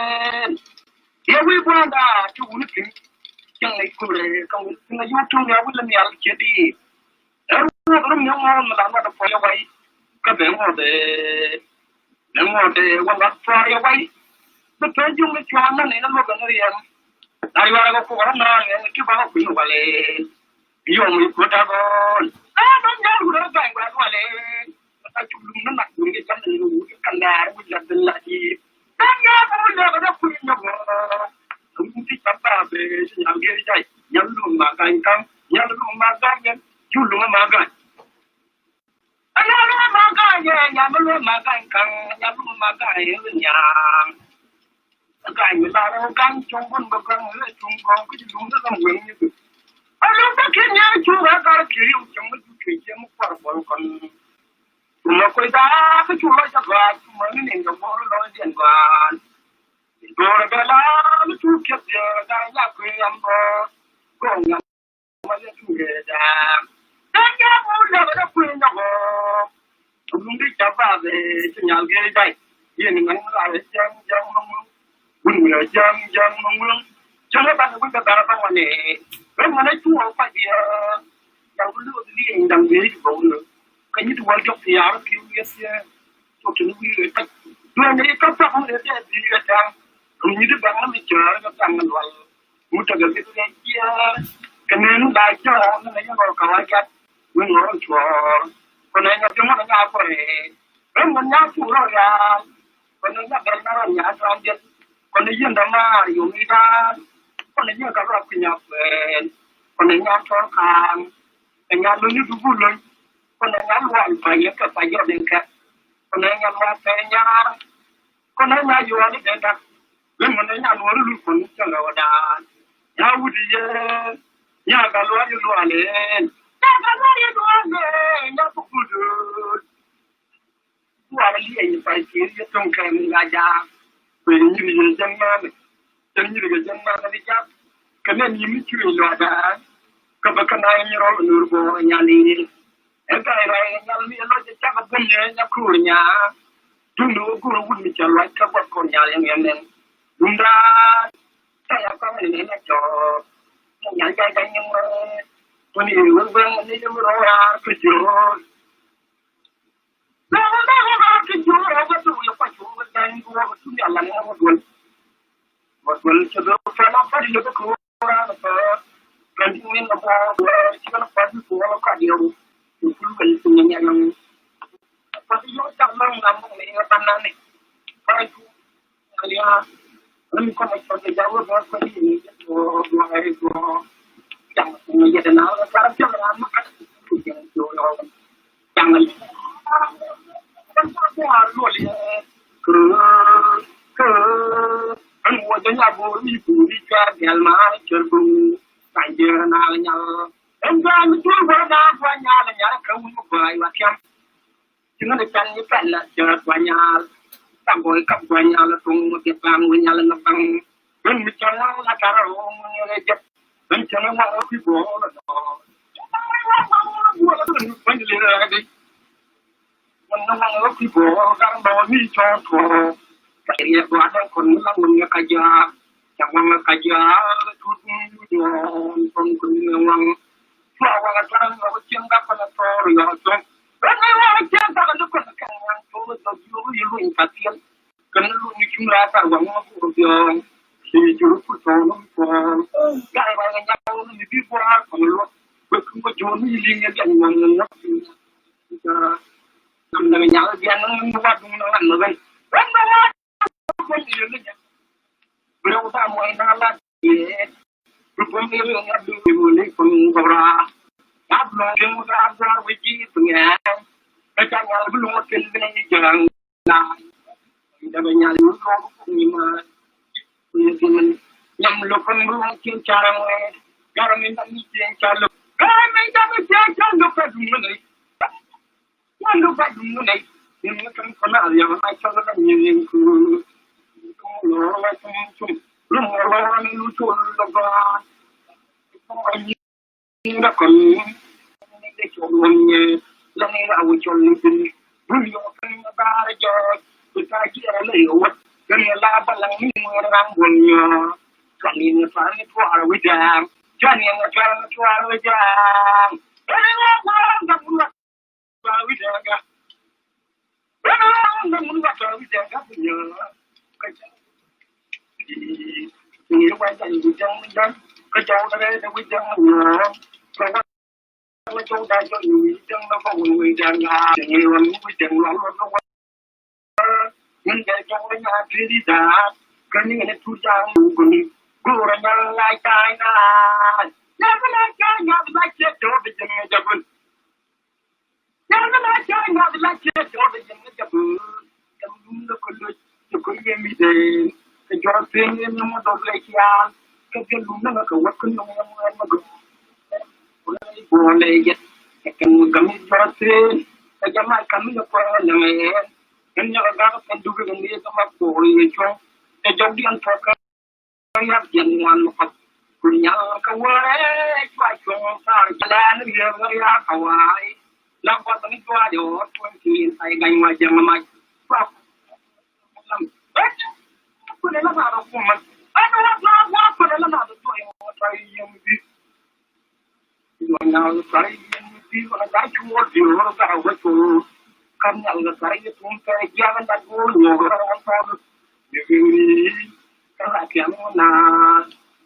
ya wi ba da chu ni tin yang ni ko re ka ni yu chu ya wi la ni al che di rum yang mau melama da poya wai ka be mo de wala poya wai to to jung ni chwa na ne na lo ga ni yan ai wa ko ko na ne ki ba ko ni wale yo mi ko ta go ba ja ru da ba wa wale ta chu lum na nak ni kan ni lu kan na ru da la ji ta ga ko le ga da ku ni no kum ti pa pa be nyam ge jai nyam lu ma kan kan nyam lu ma ga nyen chu lu ma ga ana lu ma ga ye nyam lu ma ga kan nyam lu ma ga ye nya ga ni la ro kan chung bun ba kan le chung ko ku lu na sam wen ni ana ba ke nya chu ga ga ki ri chung mu ke je mu par bo kan ma ko da ka chu la ja ga ma ni ne ga bo lo den ga do ra ga la lu chu ke je ga ya ku yam bo go nya ma le chu ge da ya mo la ga ku nya go lu ndi cha ba be nya ge dai ye ni ngan la le jang jang mo bun la jang jang mo jang ba ku ga da ba ma ne ba ma ne chu ho pa dia yang lu li ndang ge bo no ka ni tu wa jok ya ki ye se to tu ni le ta tu ne ka pa ho le de di ga jang ni de ba ma mi cha ga ta ngal wal mu ta ga ti ne ya ka ne nu da cha na ne ya ka wa ka mu no cho ko ne ya mo na ko re ba ma nya tu ro ya ko ne ya ga na ya ta de ko ne yin da ma yu mi da ko ne ya ka ra ku nya ko ne ya cho ka nya lu ni du bu lo ko ne ya wa pa ye ka pa yo de ka ko ne ya ma pe nya ko ne ya yu ani de da le mo ne ya no ru ko ni cha ga da ya wu di ye ya ga lo ari lo ale ya ga lo ari lo ale ya ku ku du wa ri ye pa ki ye tong ka ni ga ja ko ni ni ye jang ma ni ga jang ma ni ja ka ne ni mi chi lo da ka ba ka na ni ro nur bo nya ni e ka ra nya ni lo je cha ka bu ni nya ku nya tu no ku ro wu ni cha lo ka ba ko nya le ngen nen dum ra ta ya ka ni ne cho nya ja ja ni mo tu ni wu ba ni ni ro ra ku ju la la ku ju ra ba tu ya pa ju ba ni ku ba tu ya la ni mo dul cha do fa la pa ni ko ra pa kan ni na pa chi na pa tu ko la ka di ro tu ku ka ni ni nya nang pa ti yo ta mang na mo ni ta na ni pa tu ali ha ni ko na pa ja wo ba ko ni ko ma ai ko yang ni ya na ka ra cha na ma ka tu ya yo yo yang ni kan pa ya lo li ke an wo ja ya bo ni bu ni ka ya ma cher bu kan je na nya em ra mình chui qua na qua nhà là nhà cái một vài và xem chứ nó chăn như vậy là chờ qua nhà tạm gọi cặp qua nhà là cùng một việc làm với nhà là nó bằng bên mình cho nó là cả rồi nghe chụp bên cho nó mang cái bộ là nó mua là mình phải đi ra đi mình nó mang cái bộ đang đòi đi cho thọ cái gì qua đó còn là mình cái gì chẳng mang cái gì chút nhiều còn còn mang Flower at time of Jim Gapanatori or so. But I want to tell that look at the can told of you in Patian. Can you laugh at one of your you put on Guy by the young before I come look. But you really again one nothing. I'm the young again, what do you know another? Run the one. Blow down my nala. Belum ini pun berapa? Belum yang berapa wiji punya? Macam yang belum kena jalan. Nah, kita banyak lupa punya. Yang lupa belum cara cara minta mungkin cara. Kalau minta mungkin cara lupa dulu ni. Yang lupa dulu ni. Yang kan kenal yang macam mana yang ku. Kalau macam Long lucu lebar, ini dah kan, ini cuma lagi awal cuma beliau kan ada je, kita kira lewat, kerana laba lagi orang punya, kan ini kan itu ada wajah, kan ini kan itu ada wajah, orang tak buat wajah kan, orang tak buat wajah kan punya. Thì lúc ấy thì dân cái châu đây nó quý dân nhiều còn cái châu đây cho nhiều dân nó có người dân là nhiều lắm quý dân lắm nó quá nhưng cái châu cái nhà kia đi ra cái những cái thu trang của mình cô là nhà lai cai na nhà cái lai cai nhà cái lai chết chỗ bây giờ nhà chồng nhà cái lai cai nhà cái lai chết chỗ bây giờ nhà chồng chồng nó có gì mi đây cái chỗ tiền nó mà đâu lấy tiền cái lúc nó có vật cái nó mà có buồn này cái kami chỗ tiền cái jamai kami nó có là mày cái nhà cái cái du cái này nó mà có cái chỗ cái chỗ đi ăn thóc cái hấp dẫn ngoan mà cũng nhà cái quay chỗ sao là nó nhiều cái hào ai làm qua tận chỗ điều thì sai ngày mai giờ mà Kuna na na kuma ana na kuna na na to yo try yin bi yo na try yin bi ko na chu wo di ro ka wa to kan ya ga try ni tum ka ya na da go yo ra na ta ni ni ka ra ki am na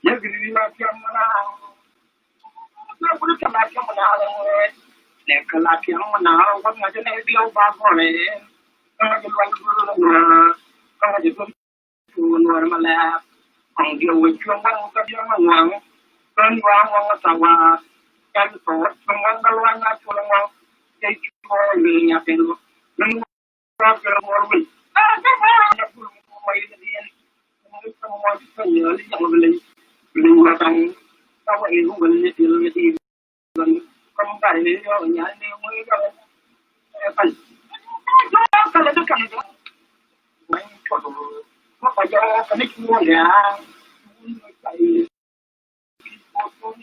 ya gi na ki am na na ku ka na ki am na ne ka la ki am na wa na je ne bi o ba ko le ka ji wa ku na ka ji luar malah dia wujud kan dia ngomong kan ngomong sama kan so ngomong keluar ngomong jadi cuma nya pelu ngomong keluar wih ada pun mai dia ngomong sama saya yang beli orang tahu itu beli dia dan kamu cari dia nyari ngomong apa kalau itu kan main foto nó phải do cái nick mua nhà chạy một số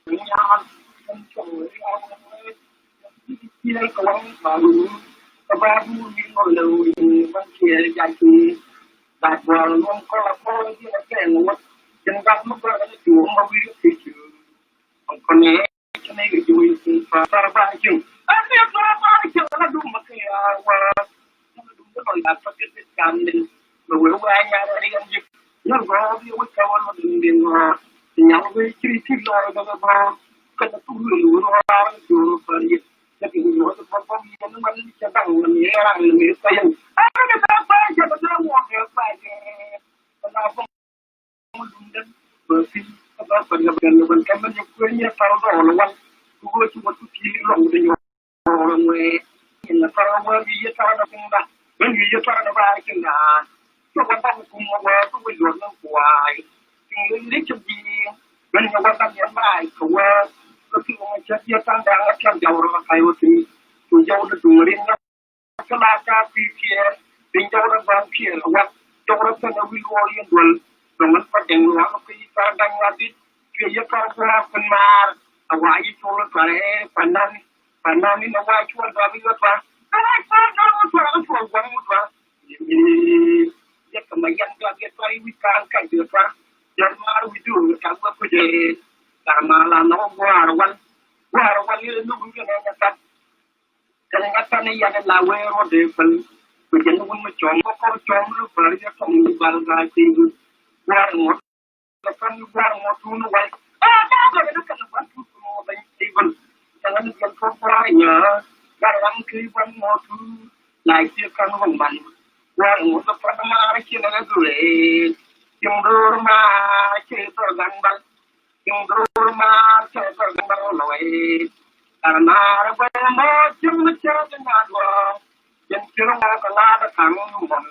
những nhà không trời đi đây có mà đủ và những con lều bên kia dài thì đạt vào luôn có cái nó chân góc nó có cái chuồng mà biết thì chứ còn nhé cho nên cái chui và ba chừng biết ba là đúng mà cái rồi là có cái cảm định rồi vừa qua nhà đi ăn gì nó có cái câu nó đừng thì nhau với chi tiết rồi nó có cái nó cũng lừa nó ra rồi phải cái nó có nó mình sẽ tăng mình nhẹ ra mình phải cái ta phải cho nó mua cái phải nó không đúng đến bởi vì nó phần nhập gần mình cái mình quên như tao đó là quan tôi chỉ một chút gì lòng thì rồi người là tao mới đi tao nó cũng đã when you try to buy thing so when that come over to with your no why you need to be when yang batang yang baik kau ketika jadi tandang akan jauh orang kayu tu jauh tu dengerin kelaka pikir jauh orang bangkir wat jauh orang sana wiluan dul dengan padang luang pergi tandang lagi dia kau penmar awai jauh kare pandan ni awai jauh babi apa dia kemayan dia cari wikan kan dia dan maru itu kamu kerja karena lama warwan ini lu mungkin hanya tak kadang kadang ni yang lawe rode pel kerja pun macam kau lu baru dia kamu balga itu warmo lepas warmo tu nu wal tak ada kan bantu semua banyak jangan lupa korporanya dalam kehidupan motu lagi kan man warmo tu pertama hari kita dulu yung rumah cerita gambal yung rumah cerita gambal loe karena apa macam macam nadwa yang cerita kalau kamu mon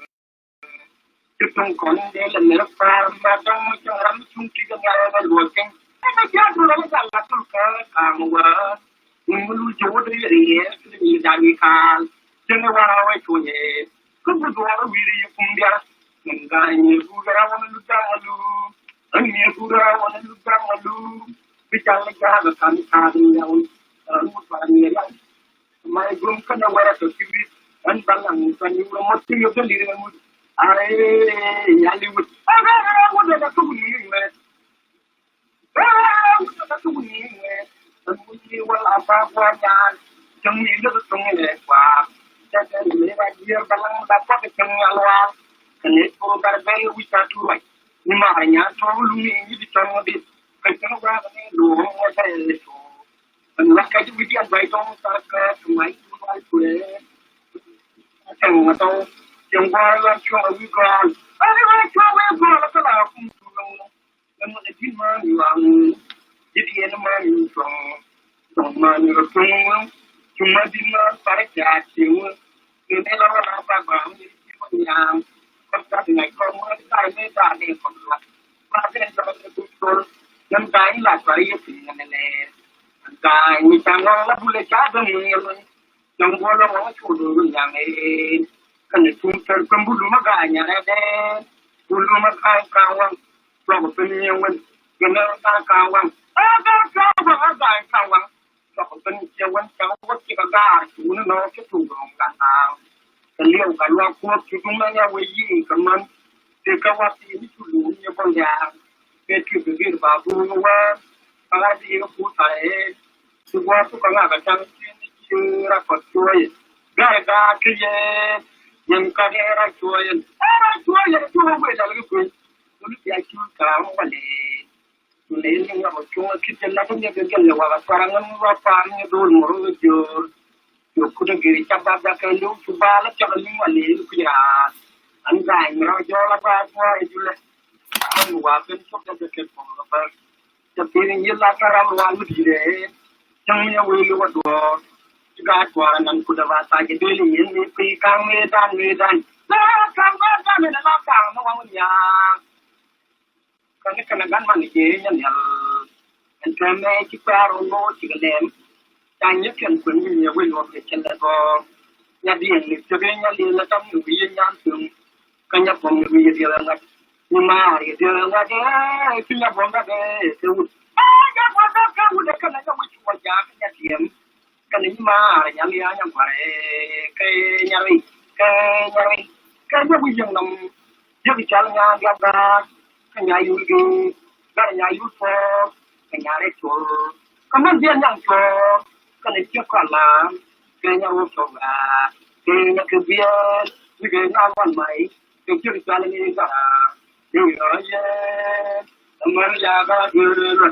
hitung konde lemper macam macam ram cungki dengan working ada jatuh lagi salah tu kamu mulu jauh dari ni dari kan jangan warawai punya kebetulan wiri punya Mengani pura wana lutangalu, ani pura wana lutangalu, bicara jaga kami kami yang mutani yang, mai gum kana wara sosibi, an balang kani mesti yoga diri kamu, are Hollywood, udah tak bunyi me, udah tak bunyi me, bunyi wal apa buatnya, jangan itu tunggu le, wah, jadi lewat dia balang dapat kenyaluan. Kene ko garbe wita tuwai ni maranya to lumi ni bitano di kaitan ga ne lo mo ta ele to an la ka ji bidian bai to ta ka mai tuwai pure kan ma to yang ba la cho wi ga ani ba cho we ga la ka la ku tu no an mo di ma ni wang jadi en ma ni to ma ni ro to cuma di ma pare ja ti ni ne la na ba ba ni ni yang kita dengan komunitas ini tak ada konflik. Macam dalam betul yang kain lah saya punya nenek. Kain misalnya lah boleh jadi ni yang boleh orang suruh yang ini kan itu terbulu makanya ada bulu makai kawan, kalau penyewaan, kenal kawan, ada kawan, kalau penyewaan kawan kita dah, suruh nak keturun kan. Kalian kalau aku cuma wei kaman dekawati itu dulu ni pun ya betul betul babu nuwa kalau dia putai sebuah tu kalau agak cantik ni rapat cuy gara kerja yang kaya cuy tu boleh lagi pun tu dia cuy kalau boleh boleh ni apa cuy kita nak dia kerja lewat sekarang apa ni dulu muru jur kuda giri cabab dah kalau cuba lah jangan lagi kira anjay mereka jual apa itu lah walaupun sudah dekat pun apa tapi ni lah kalau walau dia jangan welu waduh juga jualan kuda bahasa jadi ini pergi kang medan lah kang medan lah kang mawanya kan mana je yang entah kita orang kita lem Tanya kan pun ni awal waktu kita ko jadi ni sebenarnya dia letak ni yang tung kanya pun ni dia nak ni mari dia nak itu yang pun ada tu jangan pada kamu dah kena kamu cuma jangan diam kan ni mari yang pare nyari kaya bujang nam dia bicara dia kanya yugi kanya yuso kanya recho kamu dia yang so kan itu kalau kayaknya orang kayaknya kebiar, kayaknya awan mai, kecil jalan ini cara, ini aja, teman jaga dulu,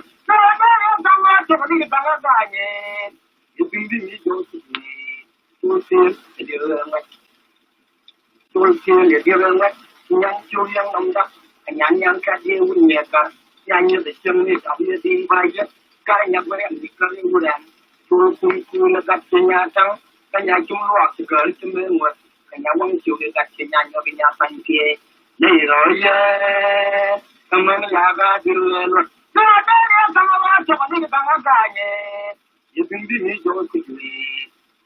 sama seperti bangga tanya, itu ini dia orang yang curi yang nampak, yang kaji unyaka, yang nyedecem ni kami di bayar, kaya mereka dikali udah. Kumpul dekat kenyatang, kanya cuma segala cuma kanya wang cuci dekat kenyanya kenyataan dia. Ni loya, teman jaga dulu. Ada ganye yibindi ni jo kujui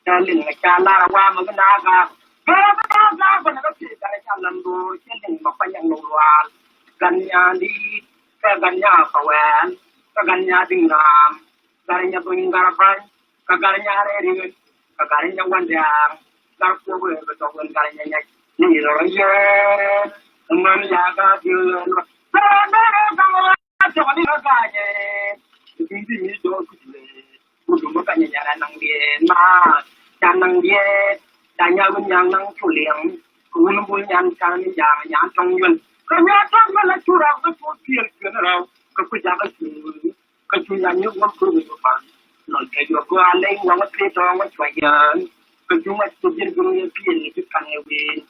dalin na chala wa magnaga ga bana ke kare chalam do chelin mapanyang nurwal ganya di ganya pawan ganya dingram ganya bingarapan ganya reri ganya wandang garpo be to ganya ni ro ye man ya ga di Jangan ganye, tinggi ni jo kujule, kudu makanya nyara nang dia, nang dia, tanya yang nang culiang, kudu punya yang yang tongyun, kerja malah curang kecuali kenal, kepujakan kecuali yang kudu apa, lalu kerja gua lain orang kerja orang cuayan, kerja tujuan guru pilih itu kanewin,ewin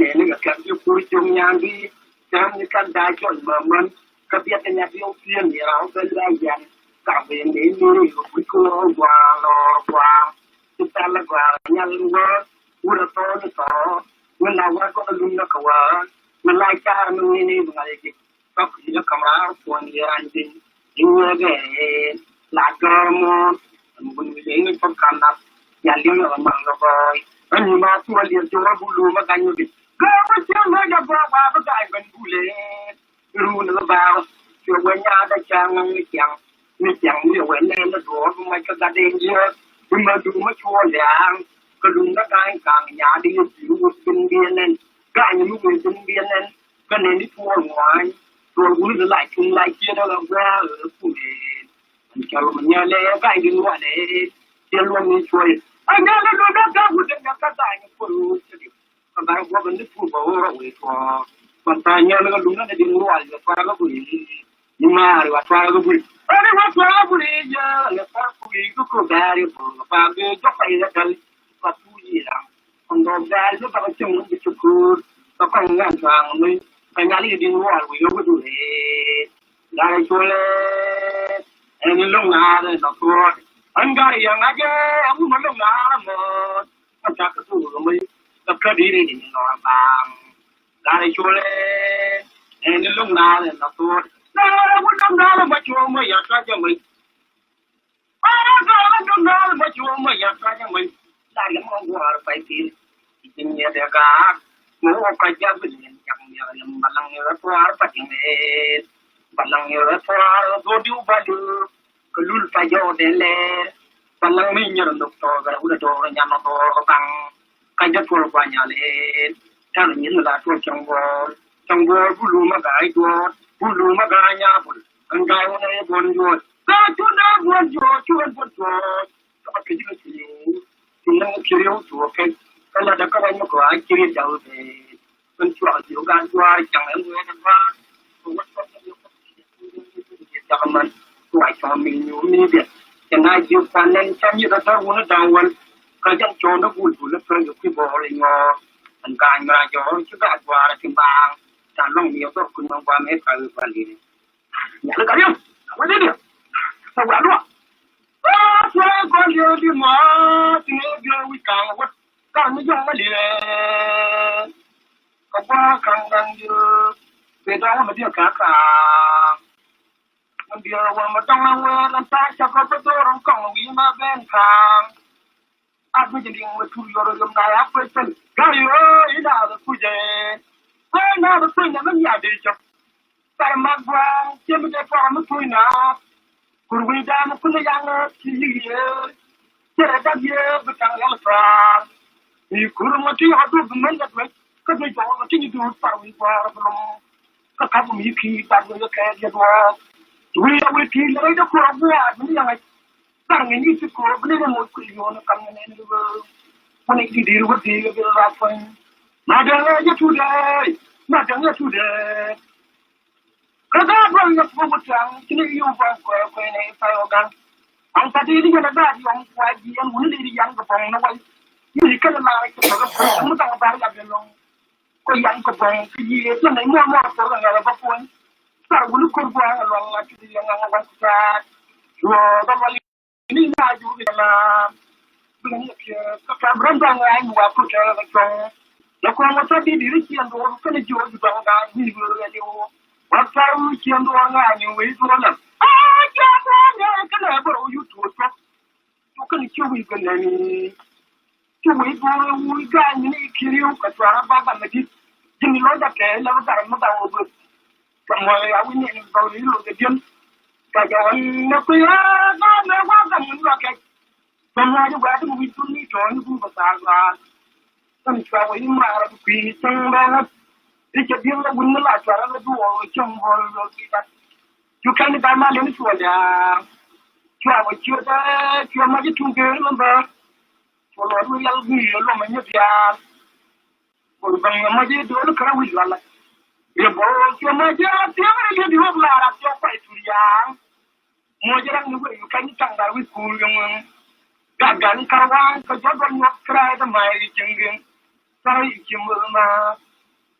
ni kerja kudu yang di, jangan kan dah jual maman. Kebiasaan yang diusian dia orang belajar, kami ini berikut guang, kita lagunya luar, udah tahu, melawat kau luna kawan, melacak ini mengalami, kau kira kamera puan dia anjing, ini lagi, lagamu, mungkin ini perkara, yang dia orang boy, ini masuk dia jual bulu makanya ni, kau macam mana bawa bagai bule. Rune ba cho wanya da chang ni chang ni wen ne na do ma ka da de ni ma du ma cho yang ka lu na kai kang ya di yu tin bien nen ka ni mu tin bien nen ka ne ni po ngwai rồi vui lại chung lại chia đó là ra ở phụ đề cho mình nhớ lẽ cái gì nữa để chia luôn đi chơi anh nhớ là nó đã phụ đề nhà ta tại những phụ nữ còn tại qua bên nước phụ bảo rồi còn tại nhớ là đúng là đi mua là qua cái buổi nhưng mà rồi qua cái buổi anh qua qua buổi giờ là qua buổi cứ có cái đi qua cái chỗ phải là cái qua buổi gì là còn đó ra lúc mà chung cái chụp nó còn ngang hàng mới phải ngay đi mua rồi nó có đủ để lại cho lên anh lúc nào rồi nó thôi anh cái yang aja aku belum lama macam tu mới tập cái đi nó bang lại cho lên anh lúc nào rồi nó thôi nào aku lúc nào mà chua mới ya sao cho mình lúc nào mà chua mới ya sao cho mình lại cái mong qua phải tiền tiền nhà để cả mua cái gì bên yang yang balang yang tuar pating balang yang tuar bodi ubadu kelul pajo dele balang ni nyar doktor gara udah do nyama do bang kaja pur banyak le kan ni la tu changbo bulu magai do bulu maganya bul angai ne bonjo ka tu na bonjo chuan bonjo ka ke ji ki ni kiriu tu ke kala da ka ni ko ai kiri jauh de kan chua jiu gan chua chẳng em người nan ba chẳng man tuai cho mình nhiều ni biệt chẳng ai jiu quan nên chăm như ta thao nó đào quân cái dân cho nó vui vui nó chơi được cái bò này ngò thành càng mà cho chứ cả qua là thiên bang chẳng long nhiều tốt cùng mang qua mấy cái quan đi nhà nó cái gì không có gì sao lại luôn chơi con điều đi mà thì điều quy càng quất càng mới dùng cái gì qua càng càng như về đó mà điều cả mình điều mà trong làm sao cho có cái đồ trong cổng vì mà bên càng áp với những người thu rồi làm này áp với chân cái ơi là được quy chế ơi nào được quy nhà nó nhà đi cho tại mà vàng trên bên đây nó quy nào cũng vì ra nó quy nhà nó chỉ gì chứ là cái gì bị càng làm sao thì cũng mà chỉ họ được mình được cái gì đó nó chỉ được sao đi qua rồi các cái mình khi ta được cái gì đó vì khi lấy được của vua mình là càng ngày như của bên đây một cái nó cầm nên được mình đi đi được đi được ra phải mà đang như chủ đề mà đang như chủ đề cái đó là một bộ trang cái này yêu vào cái này phải organ anh ta đi đi cái đó đi ông quay gì anh muốn đi đi ăn cái phòng nó quay như cái là cái đó không có bao giờ được luôn cái ăn cái phòng cái gì cái này mua cái là là bao nhiêu sao muốn có bao nhiêu là cái gì ăn ăn cái rồi đó là ini na juga la belum ke berandang ai buat kerja macam la ko mo tadi diri kian do ko ne jo di bang ga ni go ya yo wa taru kian do nga ni we do la ja ko na bro you to kan ki wi kan ni ki wi bo wi ga ni kiri ka tsara ba ba na di jini lo da ke la ba ma ba wo ka mo ya wi ni ba wi lo de dim ka ga na ku ya na wa ga mun lo ke ka ma di wa di wi tu ni to ni bu ba sa ga kan tsara wi ma ra ku ni tang ba na di ke dim la gun la tsara la du wo chong bo lo ki ta you can ba ma le ni so ya chua wo chua da chua ma ji tu ke lo ba ko lo lu ya lu lo ma ni ya ko ba ma ji do lo kra wi la ye bo chua ma ji ti ma le di ho la ra chua pa tu ya mo ji rang ni wi kan tang da wi ku yung ga ga ni ka wa ka jo do ni kra da mai jing jing sa yi ji mo ma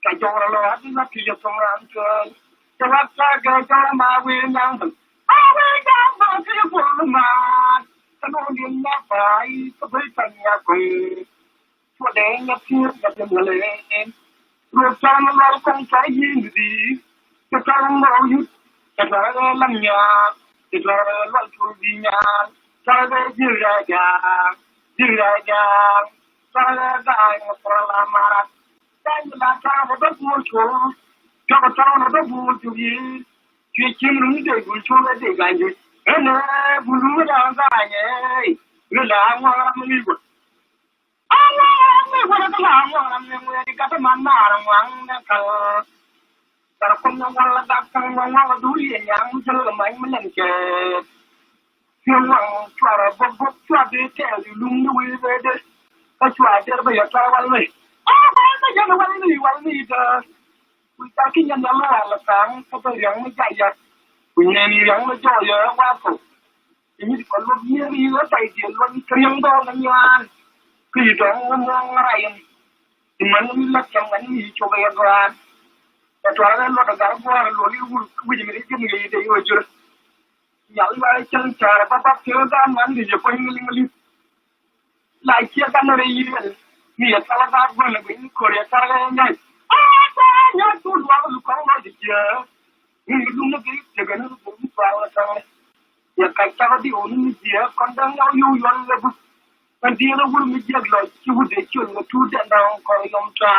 ka jo ra lo ha ti na ti jo tong ran cho cho wa ka ga cho ma wi yang ba we down ba ti ko ma ta no ni na pa I ko bai ta ya ko ko de ya ti ya de le ro sa ma la ko ta yi di ta ta ma yu ta ta la nya ta ta la chu di nya ta de ji ra ja ta da ai ma pra la ma ra ta ni la ta ba da ku chu ta ba ta na da bu ju yi ki kim lu de bu chu de de ga ji ene bu lu da ga ye lu la wa ma ni bu awa ni wa da la wa ni wa di ka ta ma na ra wa na ka ta ko na wa la da ka wa wa du ye yang ju la mai ma len ke ki wa chwa ra bo chwa de ke lu ni wi de de ka chwa de ba ya ta wa ni ba ya na wa ni da we ta ki yan la la sang ka ba yang ma ja ya we ne ni yang ma jo ya wa ko ni ko lu ni ri la tai di lo ni kriang do na yan ki do ngong ra yan ti man ni la chang ni cho ga ya ra ta to ra lo da ga bo lo li wu ji mi ji mi de yo ju ya ba chang cha ba ba ke da man di je ko ni la ki ga na re yi ni ya ta la ba bo na ni ko re ta ga ya ya tu lo lu ko ma di je ni lu na ge je ga na bu pa la ta ya ka ta di o ni je kon da ya yu yo le bu kan di na wu mi je lo ki wu de chu na tu da na ko yom ta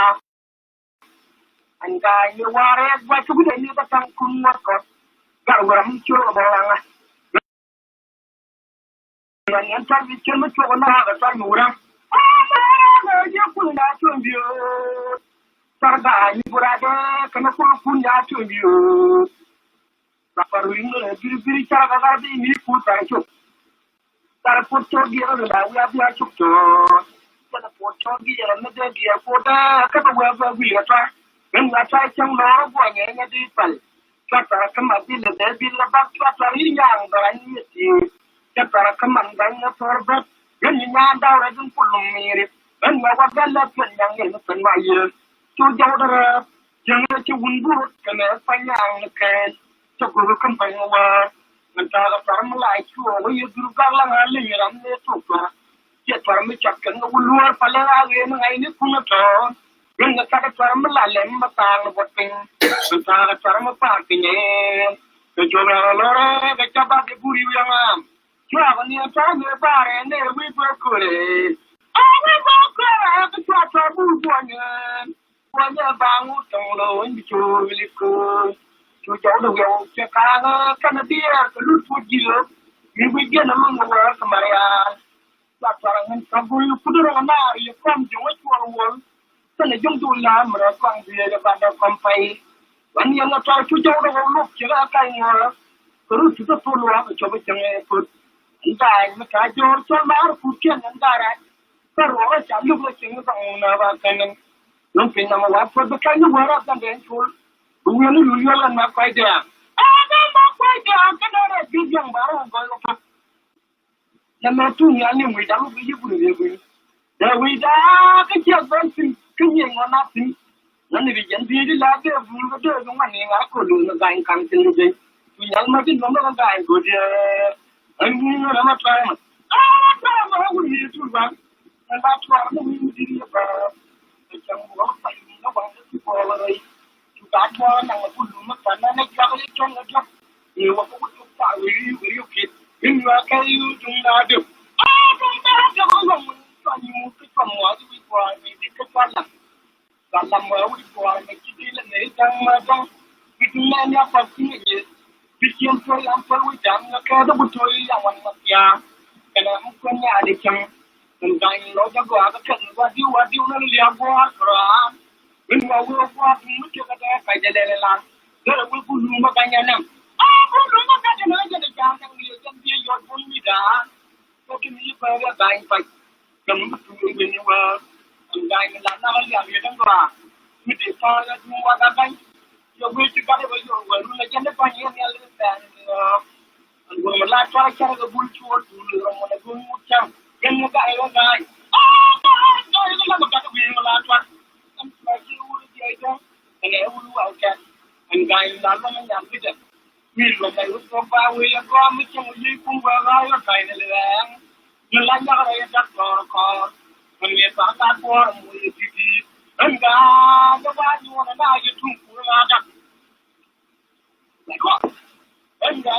an ga ni wa re ba chu de ni ba tang kun wa ko ga wa ram chu ba la nga na ni ta bi chu ma chu na ga ta mu ra ya ku na chu bi sarga ni burada kana ko kun ya chu bi la paru ingo biri cara ga di ni ku ta chu tar po cho gi ra la ya bi chu to kana po cho gi ra na de gi po da ka ba wa ba wi ta ben la ta chang lo bo nge di pal ka ta ka ma bi le de bi la ba ka ta ri yang da ni ti ka ta ka man da na tor ba ben ni na da ra dun pu lu mi ri ben ma wa ba la pen yang ni pen ma ye chu jaw da ra jang na chi wun bu kana pa yang ke cho ko kan pa wa man ta ga tar ma lai chu wa ye dur ga la nga le ram ne tu ka che tar mi chak kan wu luar pa la ge na ngai ni ku na to ben na ta ga tar ma la le ma ta la bot pin man ta ga tar ma pa ki ne to jo ra la ra ga cha ba de buri wi nga chu ga ni ta ne ba re ne wi bu ko le a wi bu ko ra ga cha ta bu bu ne wa ne ba ngu tong lo ni chu li ko chú cháu được hiểu cho cá nó bia cái lút phút gì nữa nhưng bây giờ nó mong muốn cái mà là phải ngân cái vui cứ đưa ra mà yêu con chúng ấy chua luôn cái này chúng tôi làm mà con gì để bạn được con phải bạn nhiều là cho chú cháu được lúc chỉ là cái mà cái lút chúng tôi luôn cho bây giờ phút hiện tại mà cái cho má phút chuyện hiện tại đấy cái rồi chả lúc là chuyện bằng là cái này lúc khi nào mà làm phút cái như vậy là cái đến chú Uyan lu yulan ma kwai dia. Ada ma kwai dia kana ra bijang baro ko ko. Na ma tu nya ni mu da mu bi bu ni bu. Da wi da ka chi ban sin kin yin ma na sin. Na ni bi jan bi di la ke bu ko de ko ma ni nga ko lu na ga kan tin lu de. Tu nya ma tin ma ma ga ko dia. An ni na ma try ma. Ta ma wu ni tu ba. Na ba tu ar mu ni di ba. Chang bu pa ni na ba ti ko la rai. Các bạn đang ở cùng lúc mà nó cho cái trong nó cho nhiều mà cũng có phải với cái nhưng mà cái chúng ta được chúng ta cho nó còn một cái phần hóa đi qua thì cái quan là làm ở đi qua thì chỉ là để trong trong cái này là phần cái gì cái chuyện tôi làm phải với chẳng là cái đó bút tôi làm hoàn mặt ya cái này không có nhà để chẳng mình đang lo cho qua cái chuyện qua điêu nó liều qua rồi mình vào qua thì mới cho cái phải để làm đó là cái cuốn mà cái nhà nằm cuốn mà cái nhà nó cho để chẳng chẳng nhiều chẳng nhiều rồi cuốn gì đã có cái gì phải là phải cầm tụi mình mà mình đang làm nó làm việc đó qua mình đi qua là mua cái cái yo we ti kale ba yo wa lu na jende pa ni ya le ta ngo ma la tra cha ga bul chu tu lu ro mo na gu mu cha gen mo ka e wa ga no yo la ma ka bi ma la tra am pa ji u ri ai da ne u lu au cha an ga i la ma na bi da mi lo na u ko ba we ya ko mi cha yi ku wa ga yo kai ne le ni la ya ga ya da ko man ye pa ta ko mo ye ti ti an ga ba ni wa na ya tu ku la da ko an ga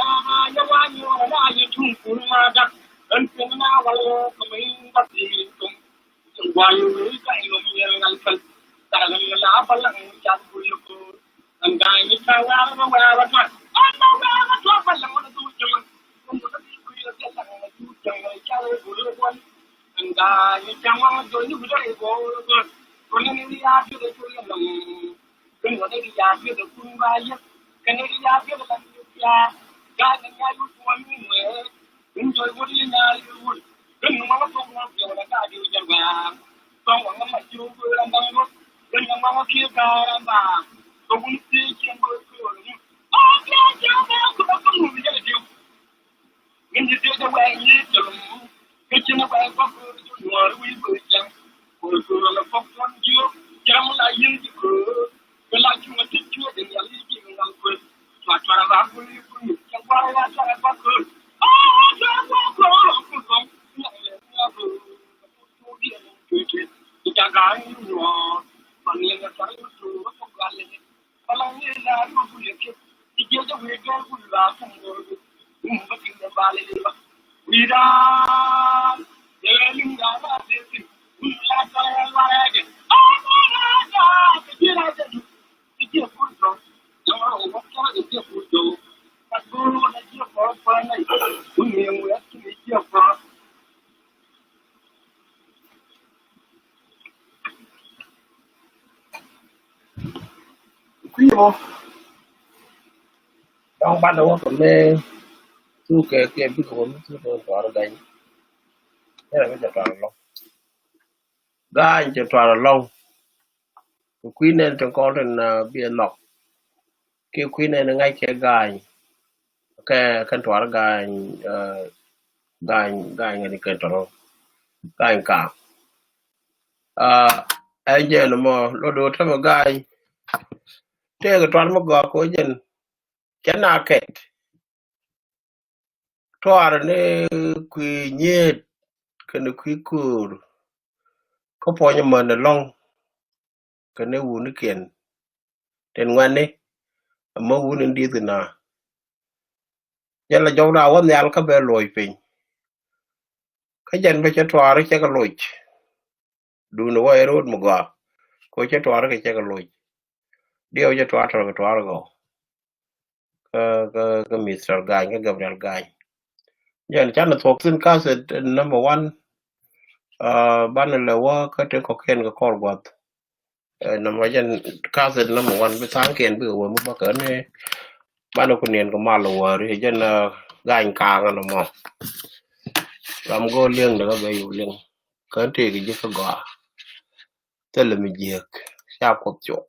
ya wa ni wa na ya tu ku la da an pe na wa ko mi ba ti tu wa yu ka i lo mi ya ngal kal ta la ba la cha ku yo ko an ga ni ta wa ta an na wa ta ba la mo na tu ju ko mo ta ku yo ta la na tu ju cha le ku lo ko an ga ni cha ma jo ni bu da e ko ko ni ya ti de ku yo la kan wa ni ya ti de ku ba ya kan ni ya ti de la ya ga ni ya yu ku mi we in jo wo ni na yu kan ma ma to ma yo la ka di ja ba to wa ma ju ku la ba mo kan ma ma ki ka ba to bu ti ki ko ko ni ya ja ba ku ba ku mi ja di min di de wa ni to ke chi na ba ko ko ju no ru wi ko ja ko ko la ko ko ji jam la yin ji ko la chu ma ti chu de ya li ji ngal ko tra ba ku ni ku ni ja ba la tra ba ko ja ba ko ko la le ya ko ko di ni ja ga ni no ma ni ga tra ko ko ga le ba la ni la ko ku ni ke ji je ja we ga ku la ko ba ti ba le ba wi da ye ling ga ba de ti la ta la ya ge ji la de ji ku do yo ko ko de ji ku do ka ku na ji ko pa na ku ni mu ya ki ji ko quý vô trong ban đầu còn mê tu cái biết cuốn tu tòa rồi đấy thế là cái chợ tòa là lâu ra anh chợ tòa là lâu quý nên trong con lên bia lọc kêu quý nên là ngay cái gai cái tòa là gai ngay đi cái tòa gai cả anh giờ là mà lo đồ thêm một gai thế cái tòa nó gọt của dân chán à kẹt tòa này quý nhiệt cái này quý cùr có phải nhưng mà nó long cái này uống nó kiện đến ngoan đấy mà uống đi từ nào giờ là chỗ nào vẫn nhà cái bè lội pin cái dân phải cho tòa nó chắc cái lội đủ nó vậy rồi một gà có cho tòa nó cái chắc cái lội điều cho tòa nó go cái Mr. Guy cái Gabriel Guy giờ chắc là thuộc xin cao sẽ number one ban là wa cái trên có khen cái call what nằm ở trên cao sẽ number one với sáng kiến bữa vừa mới bắt cỡ này ban đầu con niên có mà là rồi trên gành càng là mà làm go liêng được cái vụ liêng cái thì cái gì cái gà thế là mình giết sao có chỗ